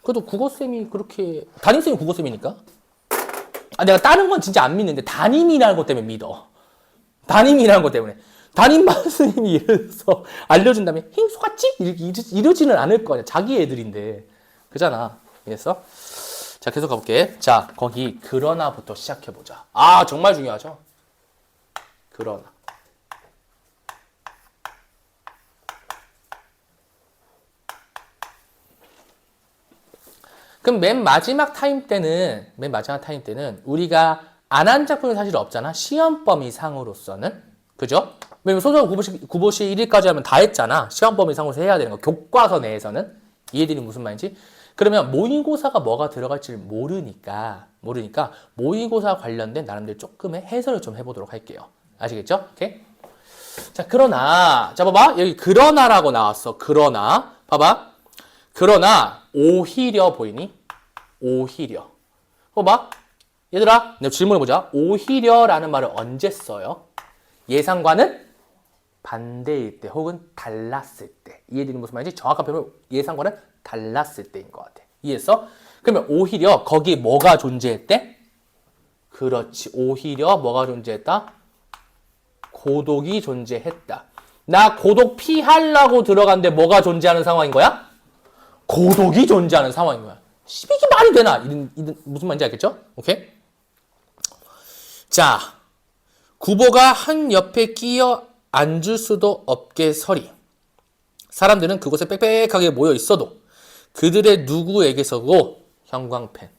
그래도 국어쌤이 그렇게, 담임쌤이 국어쌤이니까. 아, 내가 다른 건 진짜 안 믿는데, 담임이라는 것 때문에 믿어. 담임이라는 것 때문에. 담임 선생님이 예를 들어서 알려준다면, 힝, 속았지? 이러지는 않을 거 아니야. 자기 애들인데. 그잖아. 이해했어? 자, 계속 가볼게. 자, 거기, 그러나부터 시작해보자. 아, 정말 중요하죠? 그러나. 그럼 맨 마지막 타임 때는 우리가 안 한 작품이 사실 없잖아. 시험 범위 상으로서는. 그죠? 왜냐면 소설 구보시 1일까지 하면 다 했잖아. 시험 범위 상으로서 해야 되는 거. 교과서 내에서는. 이해들이 무슨 말인지? 그러면 모의고사가 뭐가 들어갈지 모르니까 모의고사 관련된 나름대로 조금의 해설을 좀 해보도록 할게요. 아시겠죠? 오케이? 자, 그러나, 자, 봐봐. 여기 그러나라고 나왔어. 그러나. 봐봐. 그러나, 오히려 보이니? 오히려. 봐봐. 얘들아, 내가 질문해보자. 오히려라는 말을 언제 써요? 예상과는 반대일 때 혹은 달랐을 때. 이해되는 무슨 말인지? 정확한 표현은 예상과는 달랐을 때인 것 같아. 이해했어? 그러면 오히려 거기에 뭐가 존재했대? 그렇지. 오히려 뭐가 존재했다? 고독이 존재했다. 나 고독 피하려고 들어갔는데 뭐가 존재하는 상황인 거야? 고독이 존재하는 상황인 거야. 이게 말이 되나? 무슨 말인지 알겠죠? 오케이? 자, 구보가 한 옆에 끼어 앉을 수도 없게 서리. 사람들은 그곳에 빽빽하게 모여 있어도 그들의 누구에게서도 형광펜.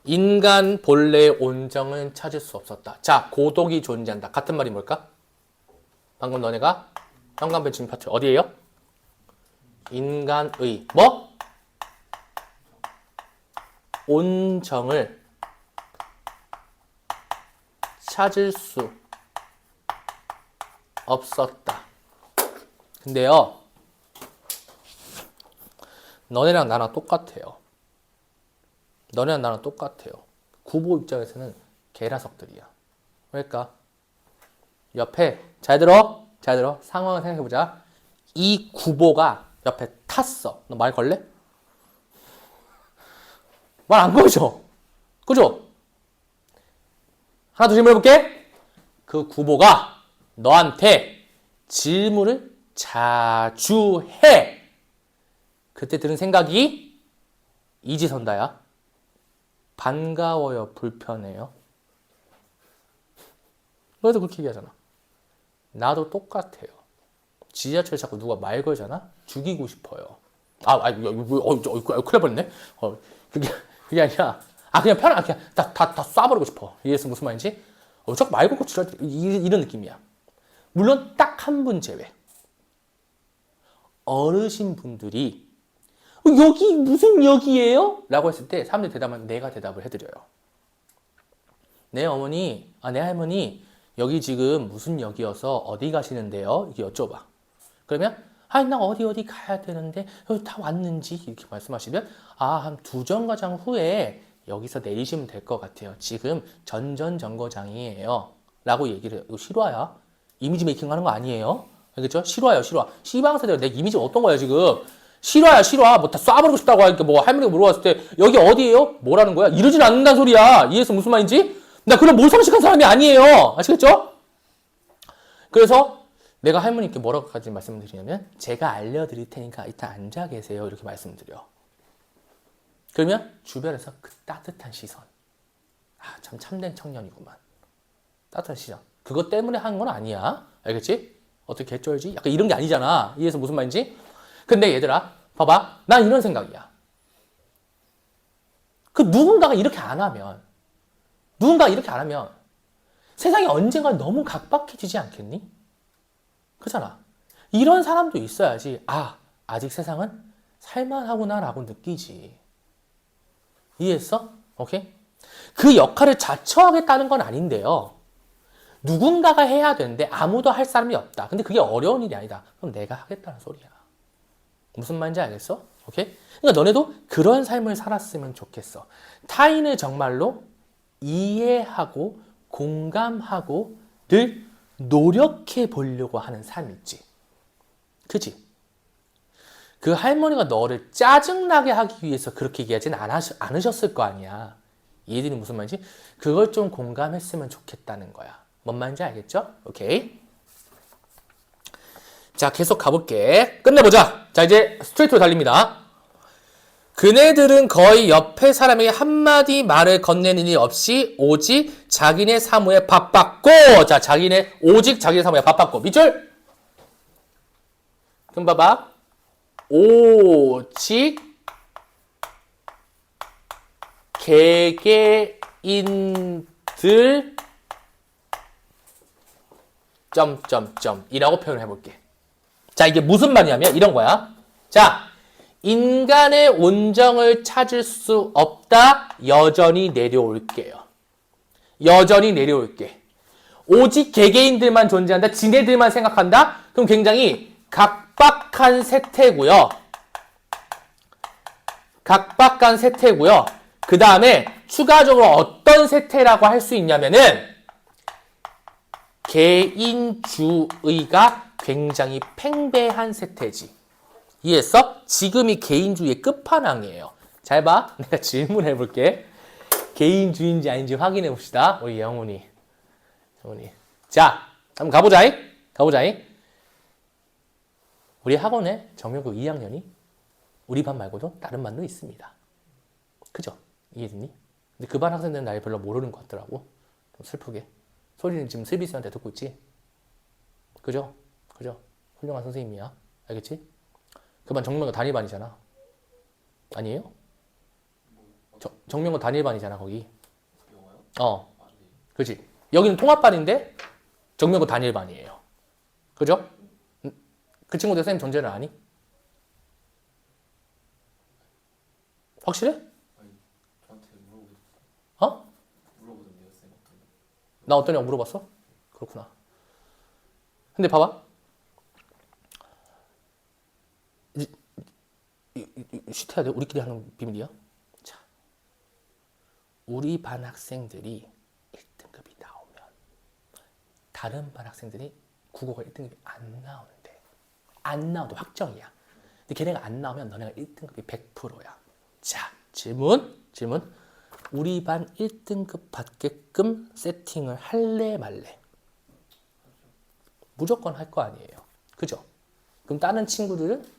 인간 본래의 온정은 찾을 수 없었다. 자, 고독이 존재한다. 같은 말이 뭘까? 방금 너네가 형광펜 지금 파트 어디예요? 인간의 뭐? 온정을 찾을 수 없었다. 근데요, 너네랑 나랑 똑같아요. 너네랑 나랑 똑같아요. 구보 입장에서는 개라석들이야. 그러니까 옆에 잘 들어 상황을 생각해보자. 이 구보가 옆에 탔어. 너 말 걸래? 말 안 걸죠? 그죠? 하나 더 질문해볼게. 그 구보가 너한테 질문을 자주 해. 그때 드는 생각이 이지선다야. 반가워요, 불편해요. 너희도 그렇게 얘기하잖아. 나도 똑같아요. 지하철 자꾸 누가 말 걸잖아? 죽이고 싶어요. 큰일 날 뻔했네. 그게 아니라, 그냥 편하게, 그냥 다 쏴버리고 싶어. 이해해서 무슨 말인지? 자꾸 말 걸고 지랄, 이런 느낌이야. 물론 딱 한 분 제외. 어르신 분들이, 여기 무슨 역이에요? 라고 했을 때 사람들이 대답하면 내가 대답을 해드려요. 내 어머니, 내 할머니, 여기 지금 무슨 역이어서 어디 가시는데요? 이렇게 여쭤봐. 그러면 나 어디 가야 되는데 여기 다 왔는지 이렇게 말씀하시면 한 2정거장 후에 여기서 내리시면 될 것 같아요. 지금 전전정거장이에요. 라고 얘기를 해요. 이거 실화야. 이미지 메이킹 하는 거 아니에요. 알겠죠? 실화예요, 실화. 시방세대가 내 이미지가 어떤 거야, 지금. 실화야, 실화. 뭐 다 쏴버리고 싶다고 하니까 뭐 할머니가 물어봤을 때 여기 어디예요? 뭐라는 거야? 이러진 않는다는 소리야. 이해해서 무슨 말인지? 나 그런 몰상식한 사람이 아니에요. 아시겠죠? 그래서 내가 할머니께 뭐라고까지 말씀을 드리냐면 제가 알려드릴 테니까 이따 앉아 계세요. 이렇게 말씀드려. 그러면 주변에서 그 따뜻한 시선. 참 참된 청년이구만. 따뜻한 시선. 그것 때문에 한 건 아니야. 알겠지? 어떻게 개쩔지? 약간 이런 게 아니잖아. 이해해서 무슨 말인지? 근데 얘들아, 봐봐. 난 이런 생각이야. 누군가가 이렇게 안 하면 세상이 언젠가 너무 각박해지지 않겠니? 그렇잖아. 이런 사람도 있어야지. 아직 세상은 살만하구나라고 느끼지. 이해했어? 오케이? 그 역할을 자처하겠다는 건 아닌데요. 누군가가 해야 되는데 아무도 할 사람이 없다. 근데 그게 어려운 일이 아니다. 그럼 내가 하겠다는 소리야. 무슨 말인지 알겠어? 오케이? 그러니까 너네도 그런 삶을 살았으면 좋겠어. 타인을 정말로 이해하고 공감하고 늘 노력해 보려고 하는 삶 있지. 그치? 그 할머니가 너를 짜증나게 하기 위해서 그렇게 얘기하진 않으셨을 거 아니야. 얘들이 무슨 말인지? 그걸 좀 공감했으면 좋겠다는 거야. 뭔 말인지 알겠죠? 오케이. 자, 계속 가볼게. 끝내보자. 자, 이제 스트레이트로 달립니다. 그네들은 거의 옆에 사람에게 한마디 말을 건네는 일 없이 오직 자기네 사무에 바빴고, 자, 오직 자기네 사무에 바빴고, 밑줄! 그럼 봐봐. 오직 개개인들 이라고 표현해 볼게. 자, 이게 무슨 말이냐면 이런 거야. 자, 인간의 온정을 찾을 수 없다. 여전히 내려올게요. 여전히 내려올게. 오직 개개인들만 존재한다. 지네들만 생각한다. 그럼 굉장히 각박한 세태고요. 각박한 세태고요. 그 다음에 추가적으로 어떤 세태라고 할 수 있냐면은 개인주의가 굉장히 팽배한 세태지. 이해했어? 지금이 개인주의의 끝판왕이에요. 잘 봐. 내가 질문해 볼게. 개인주의인지 아닌지 확인해 봅시다. 우리 영훈이. 자, 한번 가보자잉. 우리 학원에 정명고 2학년이 우리 반 말고도 다른 반도 있습니다. 그죠? 이해됐니? 근데 그 반 학생들은 날 별로 모르는 것 같더라고. 좀 슬프게. 소리는 지금 슬비스한테 듣고 있지? 그죠? 훌륭한 선생님이야. 알겠지? 그 반 정명고 단일반이잖아. 아니에요? 정명고 단일반이잖아, 거기. 영어요? 그지? 여기는 통합반인데 정명고 단일반이에요. 그죠? 그 친구들 선생님 존재를 아니? 확실해? 아니, 저한테 물어보셨어요. 어? 물어보던데요, 쌤. 나 어떠냐고 물어봤어? 그렇구나. 근데 봐봐. 쉿해야 돼. 우리끼리 하는 비밀이야. 자, 우리 반 학생들이 1등급이 나오면 다른 반 학생들이 국어가 1등급이 안 나오는데, 안 나와도 확정이야. 근데 걔네가 안 나오면 너네가 1등급이 100%야. 자, 질문. 우리 반 1등급 받게끔 세팅을 할래 말래? 무조건 할 거 아니에요. 그죠? 그럼 다른 친구들은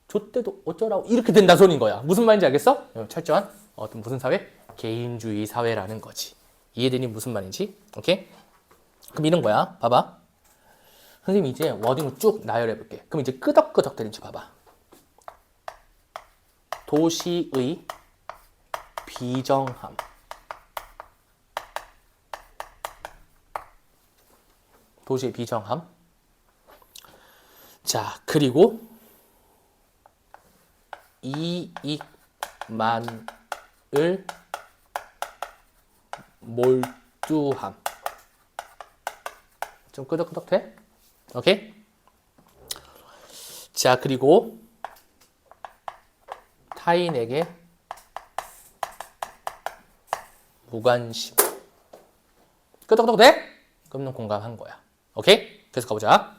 좆대도 어쩌라고 이렇게 된다 소리인 거야. 무슨 말인지 알겠어? 철저한 어떤 무슨 사회? 개인주의 사회라는 거지. 이해되니 무슨 말인지? 오케이? 그럼 이런 거야. 봐봐. 선생님이 이제 워딩을 쭉 나열해 볼게. 그럼 이제 끄덕끄덕 되는지 봐봐. 도시의 비정함. 도시의 비정함. 자, 그리고 이익만을 몰두함. 좀 끄덕끄덕 돼? 오케이? 자, 그리고 타인에게 무관심. 끄덕끄덕 돼? 그럼 공감한 거야. 오케이? 계속 가보자.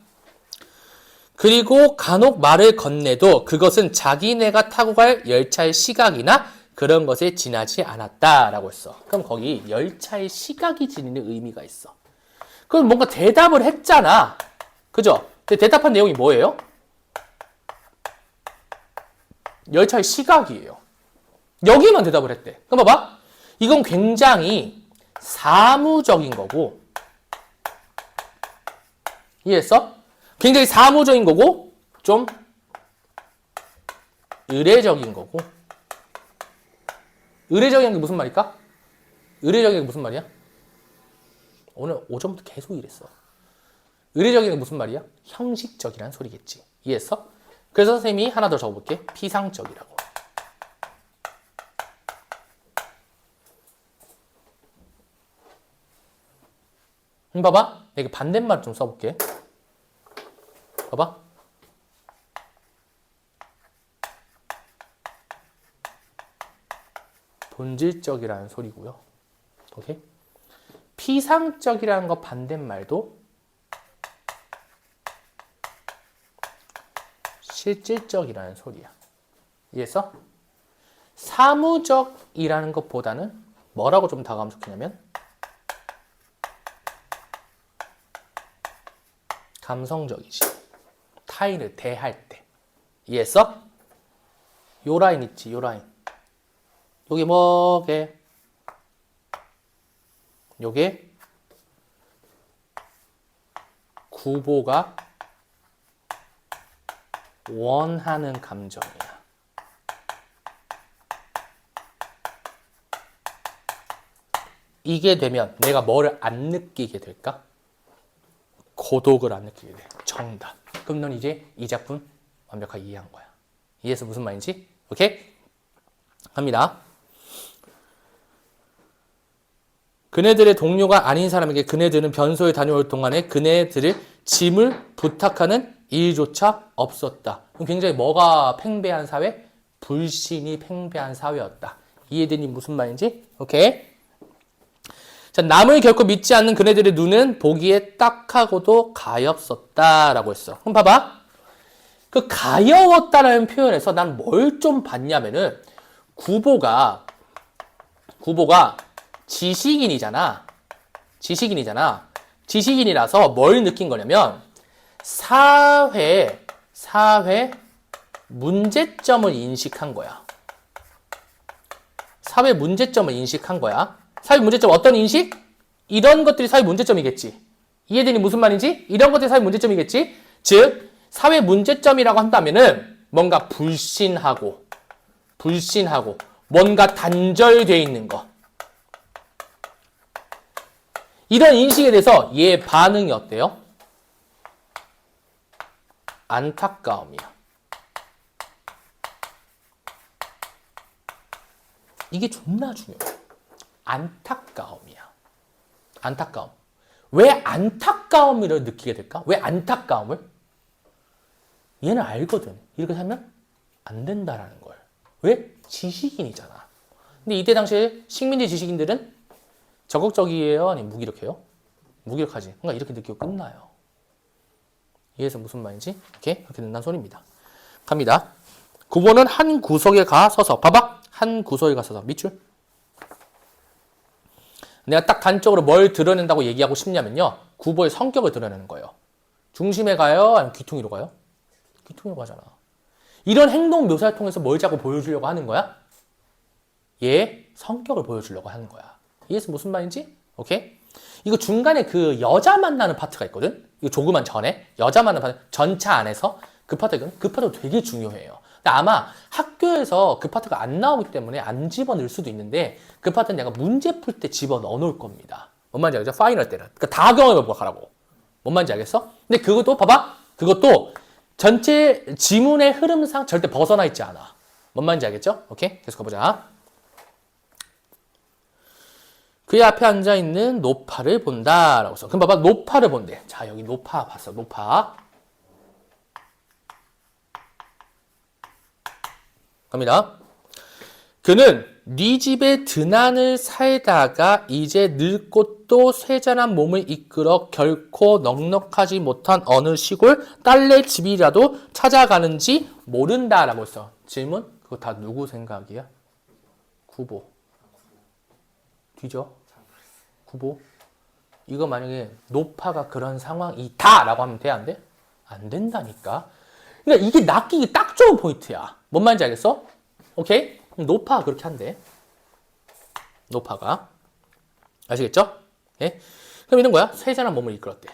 그리고 간혹 말을 건네도 그것은 자기네가 타고 갈 열차의 시각이나 그런 것에 지나지 않았다라고 했어. 그럼 거기 열차의 시각이 지니는 의미가 있어. 그럼 뭔가 대답을 했잖아. 그죠? 근데 대답한 내용이 뭐예요? 열차의 시각이에요. 여기만 대답을 했대. 그럼 봐봐. 이건 굉장히 사무적인 거고, 이해했어? 굉장히 사무적인 거고, 좀 의례적인 거고. 의례적인 게 무슨 말일까? 의례적인 게 무슨 말이야? 오늘 오전부터 계속 이랬어. 의례적인 게 무슨 말이야? 형식적이라는 소리겠지. 이해했어? 그래서 선생님이 하나 더 적어볼게. 피상적이라고. 봐봐. 내가 반대말 좀 써볼게. 봐봐. 본질적이라는 소리고요. 오케이? 피상적이라는 거 반대말도 실질적이라는 소리야. 이해했어? 사무적이라는 것보다는 뭐라고 좀 다가가면 좋겠냐면 감성적이지. 타인을 대할 때. 이해했어? 요 라인 있지, 요 라인. 요게 뭐게? 요게 구보가 원하는 감정이야. 이게 되면 내가 뭐를 안 느끼게 될까? 고독을 안 느끼게 돼. 정답. 그럼 넌 이제 이 작품 완벽하게 이해한 거야. 이해해서 무슨 말인지? 오케이? 갑니다. 그네들의 동료가 아닌 사람에게 그네들은 변소에 다녀올 동안에 그네들을 짐을 부탁하는 일조차 없었다. 그럼 굉장히 뭐가 팽배한 사회? 불신이 팽배한 사회였다. 이해되니 무슨 말인지? 오케이? 자, 남을 결코 믿지 않는 그네들의 눈은 보기에 딱하고도 가엾었다라고 했어. 그럼 봐봐. 그 가여웠다라는 표현에서 난 뭘 좀 봤냐면은 구보가 지식인이잖아. 지식인이라서 뭘 느낀 거냐면 사회 문제점을 인식한 거야. 사회 문제점을 인식한 거야. 사회 문제점 어떤 인식? 이런 것들이 사회 문제점이겠지. 이해되니 무슨 말인지? 이런 것들이 사회 문제점이겠지. 즉 사회 문제점이라고 한다면은 뭔가 불신하고 뭔가 단절되어 있는 거. 이런 인식에 대해서 얘의 반응이 어때요? 안타까움이야. 이게 존나 중요해. 안타까움이야. 안타까움. 왜 안타까움을 느끼게 될까? 왜 안타까움을? 얘는 알거든. 이렇게 살면 안 된다라는 걸. 왜? 지식인이잖아. 근데 이때 당시에 식민지 지식인들은 적극적이에요? 아니면 무기력해요? 무기력하지. 그러니까 이렇게 느끼고 끝나요. 이해해서 무슨 말인지? 오케이? 그렇게 된다는 소리입니다. 갑니다. 구보는 한 구석에 가 서서. 봐봐. 한 구석에 가 서서. 밑줄. 내가 딱 단적으로 뭘 드러낸다고 얘기하고 싶냐면요. 구보의 성격을 드러내는 거예요. 중심에 가요? 아니면 귀퉁이로 가요? 귀퉁이로 가잖아. 이런 행동 묘사를 통해서 뭘 자꾸 보여주려고 하는 거야? 얘 성격을 보여주려고 하는 거야. 이해해서 무슨 말인지? 오케이? 이거 중간에 그 여자 만나는 파트가 있거든? 이거 조그만 전에 여자 만나는 파트, 전차 안에서 그 파트가 그 파트가 되게 중요해요. 근데 아마 학교에서 그 파트가 안 나오기 때문에 안 집어넣을 수도 있는데 그 파트는 내가 문제 풀 때 집어넣어 놓을 겁니다. 뭔 말인지 알겠죠? 파이널 때는. 그러니까 다 경험해보고 가라고. 뭔 말인지 알겠어? 근데 그것도 봐봐. 그것도 전체 지문의 흐름상 절대 벗어나 있지 않아. 뭔 말인지 알겠죠? 오케이? 계속 가보자. 그의 앞에 앉아있는 노파를 본다라고 써. 그럼 봐봐. 노파를 본대. 자, 여기 노파 봤어. 노파. 갑니다. 그는 네 집에 드난을 살다가 이제 늙고 또 쇠잔한 몸을 이끌어 결코 넉넉하지 못한 어느 시골 딸네 집이라도 찾아가는지 모른다라고 했어. 질문? 그거 다 누구 생각이야? 구보. 뒤져. 구보. 이거 만약에 노파가 그런 상황이다 라고 하면 돼? 안 돼? 안 된다니까. 그러니까 이게 낚이기 딱 좋은 포인트야. 뭔 말인지 알겠어? 오케이? 노파가 그렇게 한대. 노파가. 아시겠죠? 예? 그럼 이런 거야. 쇠잔한 몸을 이끌었대.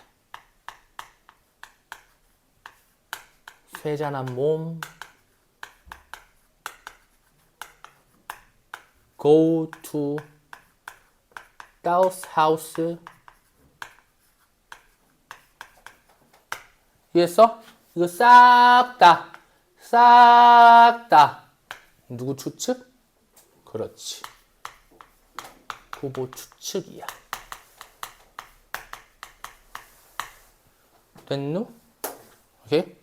쇠잔한 몸. Go to Doll's house. 이해했어? 이거 싹 다. 누구 추측? 그렇지. 구보 추측이야. 됐누? 오케이?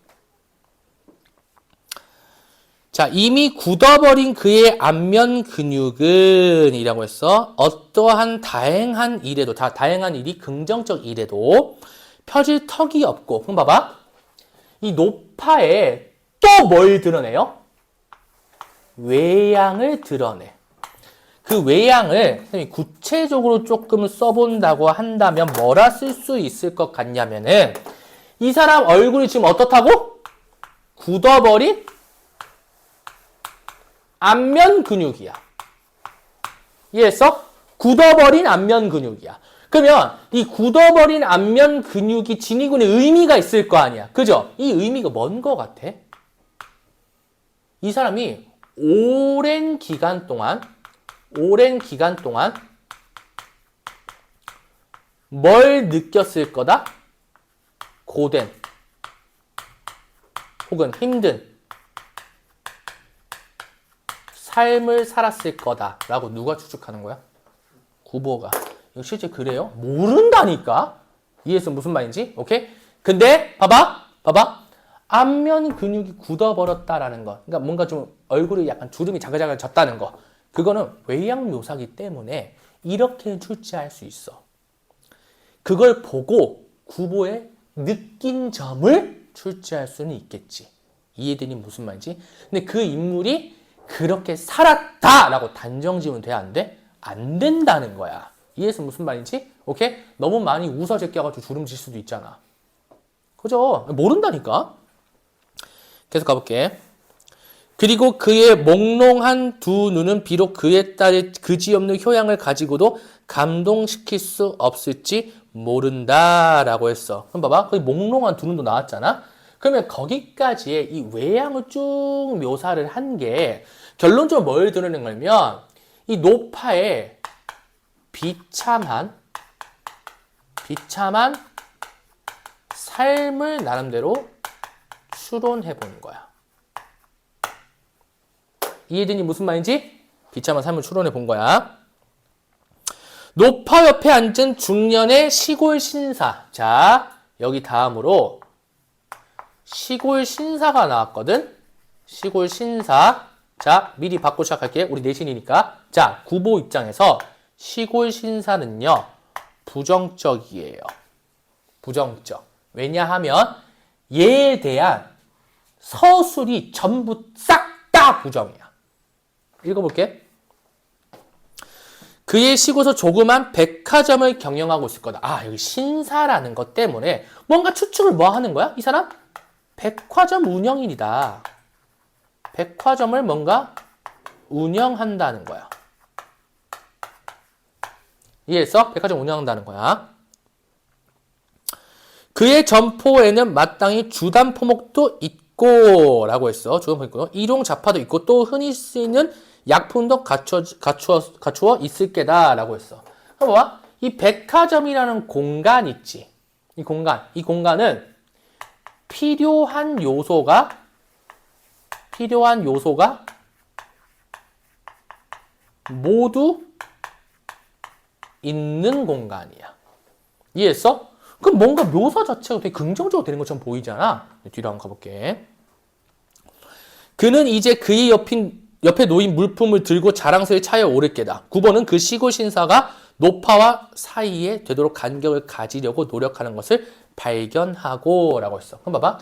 자, 이미 굳어버린 그의 안면 근육은 이라고 했어. 어떠한 다행한 일에도, 다행한 일이 긍정적 일에도 펴질 턱이 없고. 그럼 봐봐. 이 노파에 또 뭘 드러내요? 외양을 드러내. 그 외양을 선생님이 구체적으로 조금 써본다고 한다면 뭐라 쓸 수 있을 것 같냐면은 이 사람 얼굴이 지금 어떻다고? 굳어버린 안면 근육이야. 이해했어? 굳어버린 안면 근육이야. 그러면 이 굳어버린 안면 근육이 지니군의 의미가 있을 거 아니야. 그죠? 이 의미가 뭔 거 같아? 이 사람이 오랜 기간 동안 뭘 느꼈을 거다? 고된 혹은 힘든 삶을 살았을 거다라고 누가 추측하는 거야? 구보가. 이거 실제 그래요? 모른다니까? 이해했어? 무슨 말인지? 오케이? 근데 봐봐. 안면 근육이 굳어버렸다라는 거. 그러니까 뭔가 좀 얼굴이 약간 주름이 자글자글졌다는 거. 그거는 외양 묘사기 때문에 이렇게 출제할 수 있어. 그걸 보고 구보의 느낀 점을 출제할 수는 있겠지. 이해되니 무슨 말인지? 근데 그 인물이 그렇게 살았다라고 단정 지으면 돼? 안 돼? 안 된다는 거야. 이해해서 무슨 말인지? 오케이? 너무 많이 웃어 제껴가지고 주름 질 수도 있잖아. 그죠? 모른다니까? 계속 가볼게. 그리고 그의 몽롱한 두 눈은 비록 그에 따른 그지없는 효양을 가지고도 감동시킬 수 없을지 모른다라고 했어. 그럼 봐봐. 거기 몽롱한 두 눈도 나왔잖아. 그러면 거기까지의 이 외양을 쭉 묘사를 한 게 결론적으로 뭘 드러낸 거냐면 이 노파의 비참한 삶을 나름대로 추론해 보는 거야. 이해되니 무슨 말인지? 비참한 삶을 추론해 본 거야. 노파 옆에 앉은 중년의 시골 신사. 자, 여기 다음으로 시골 신사가 나왔거든. 시골 신사. 자, 미리 받고 시작할게. 우리 내신이니까. 자, 구보 입장에서 시골 신사는요, 부정적이에요. 부정적. 왜냐하면 얘에 대한 서술이 전부 싹 다 부정이야. 읽어볼게. 그의 시골에서 조그만 백화점을 경영하고 있을 거다. 아, 여기 신사라는 것 때문에 뭔가 추측을 뭐 하는 거야? 이 사람? 백화점 운영인이다. 백화점을 뭔가 운영한다는 거야. 이해했어? 백화점 운영한다는 거야. 그의 점포에는 마땅히 주담포목도 있고 라고 했어. 주담포 있고 일용자파도 있고 또 흔히 쓰이는 약품도 갖추어 있을 게다 라고 했어. 그럼 봐봐. 이 백화점이라는 공간 있지. 이 공간은 필요한 요소가 모두 있는 공간이야. 이해했어? 그럼 뭔가 묘사 자체가 되게 긍정적으로 되는 것처럼 보이잖아. 뒤로 한번 가볼게. 그는 이제 그의 옆에 놓인 물품을 들고 자랑스레 차에 오를 게다. 9번은 그 시골 신사가 노파와 사이에 되도록 간격을 가지려고 노력하는 것을 발견하고 라고 했어. 그럼 봐봐.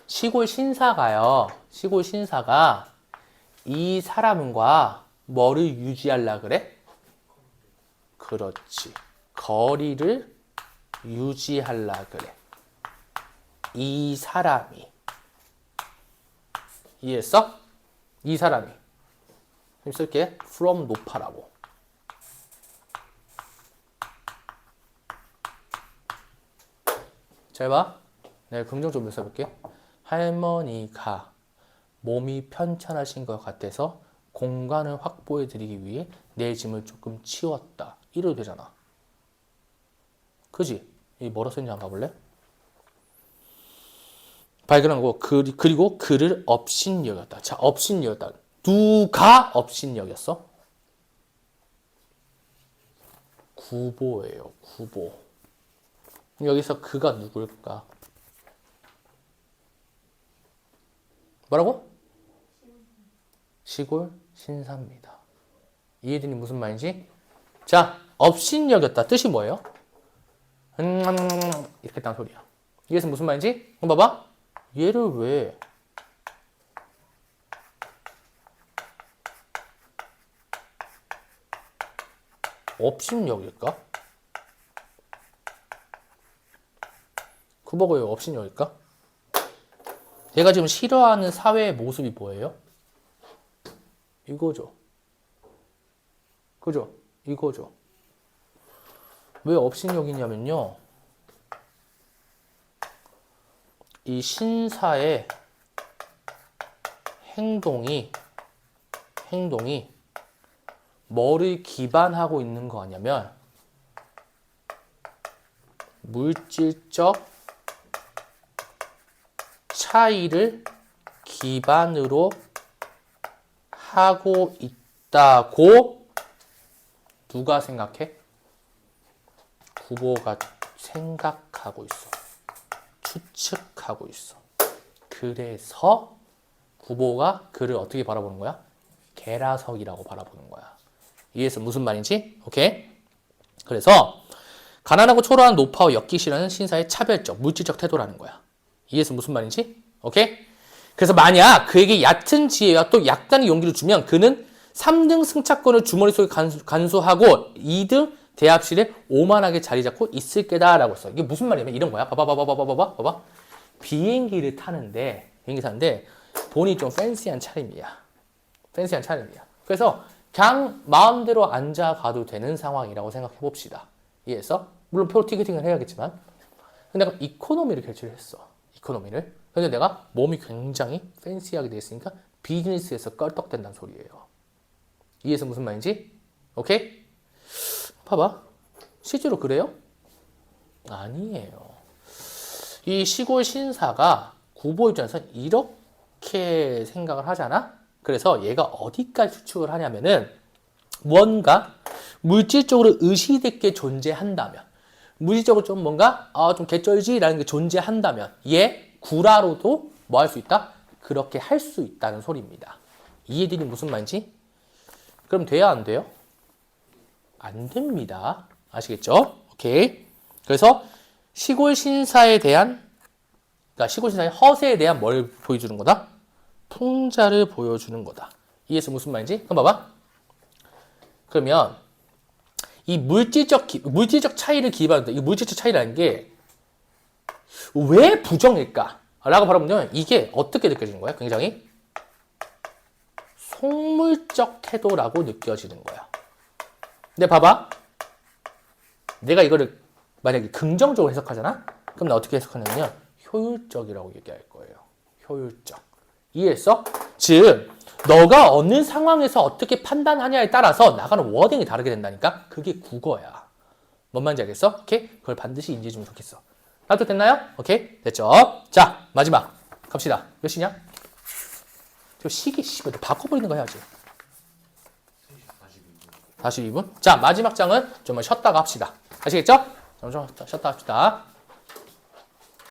시골 신사가 이 사람과 뭐를 유지하려 그래? 그렇지. 거리를 유지하려 그래. 이 사람이. 이해했어? 이 사람이. 쓸게. from 노파라고. 잘 봐. 내가 긍정적으로 묘사해볼게. 할머니가 몸이 편찮으신 것 같아서 공간을 확보해드리기 위해 내 짐을 조금 치웠다. 이래도 되잖아. 그지? 이 뭐라 썼는지 한번 봐볼래? 발견한 거고, 그리고 그를 업신여겼다. 자, 업신여겼다. 누가 업신여겼어? 구보예요, 구보. 여기서 그가 누굴까? 뭐라고? 시골 신사입니다. 이해되니 무슨 말인지? 자, 업신여겼다. 뜻이 뭐예요? 이렇게 했다는 소리야. 이해해서 무슨 말인지? 그럼 봐봐. 얘를 왜 업신여길까? 구보가 왜 업신여일까? 얘가 지금 싫어하는 사회의 모습이 뭐예요? 이거죠. 그죠? 이거죠. 왜 업신여기냐면요. 이 신사의 행동이 뭐를 기반하고 있는 거 아니냐면 물질적 차이를 기반으로 하고 있다고 누가 생각해? 구보가 생각하고 있어. 추측하고 있어. 그래서 구보가 그를 어떻게 바라보는 거야? 계라석이라고 바라보는 거야. 이해해서 무슨 말인지? 오케이? 그래서 가난하고 초라한 노파와 엮기 싫어하는 신사의 차별적, 물질적 태도라는 거야. 이해해서 무슨 말인지? 오케이? 그래서 만약 그에게 얕은 지혜와 또 약간의 용기를 주면 그는 3등 승차권을 주머니 속에 간수하고 2등 대합실에 오만하게 자리 잡고 있을 게다라고 했어. 이게 무슨 말이냐면 이런 거야. 봐봐. 비행기 타는데 본인이 좀 팬시한 차림이야. 그래서 그냥 마음대로 앉아가도 되는 상황이라고 생각해 봅시다. 이해했어? 물론 표 티켓팅을 해야겠지만 근데 내가 이코노미를 결제를 했어. 근데 내가 몸이 굉장히 팬시하게 돼 있으니까 비즈니스에서 껄떡댄다는 소리예요. 이해해서 무슨 말인지? 오케이? 봐봐. 실제로 그래요? 아니에요. 이 시골 신사가 구보 입장에서 이렇게 생각을 하잖아? 그래서 얘가 어디까지 추측을 하냐면은 뭔가 물질적으로 의식있게 존재한다면 물질적으로 좀 뭔가 좀 개쩔지라는 게 존재한다면 얘 구라로도 뭐 할 수 있다? 그렇게 할 수 있다는 소리입니다. 이해들이 무슨 말인지? 그럼 돼야 안 돼요? 안 됩니다. 아시겠죠? 오케이. 그래서 시골 신사의 허세에 대한 뭘 보여주는 거다? 풍자를 보여주는 거다. 이해해서 무슨 말인지? 그럼 봐봐. 그러면 이 물질적 차이를 기반으로 이 물질적 차이라는 게 왜 부정일까? 라고 바라보면 이게 어떻게 느껴지는 거야? 굉장히 속물적 태도라고 느껴지는 거야. 근데 봐봐. 내가 이거를 만약에 긍정적으로 해석하잖아? 그럼 나 어떻게 해석하냐면 효율적이라고 얘기할 거예요. 효율적. 이해했어? 즉 너가 어느 상황에서 어떻게 판단하냐에 따라서 나가는 워딩이 다르게 된다니까? 그게 국어야. 뭔 말인지 알겠어? 오케이? 그걸 반드시 인지해 주면 좋겠어. 나도 됐나요? 오케이? 됐죠? 자, 마지막. 갑시다. 몇 시냐? 저 시계, 씨발, 바꿔버리는 거 해야지. 42분. 자, 마지막 장은 좀 쉬었다가 합시다. 아시겠죠? 좀 쉬었다 합시다.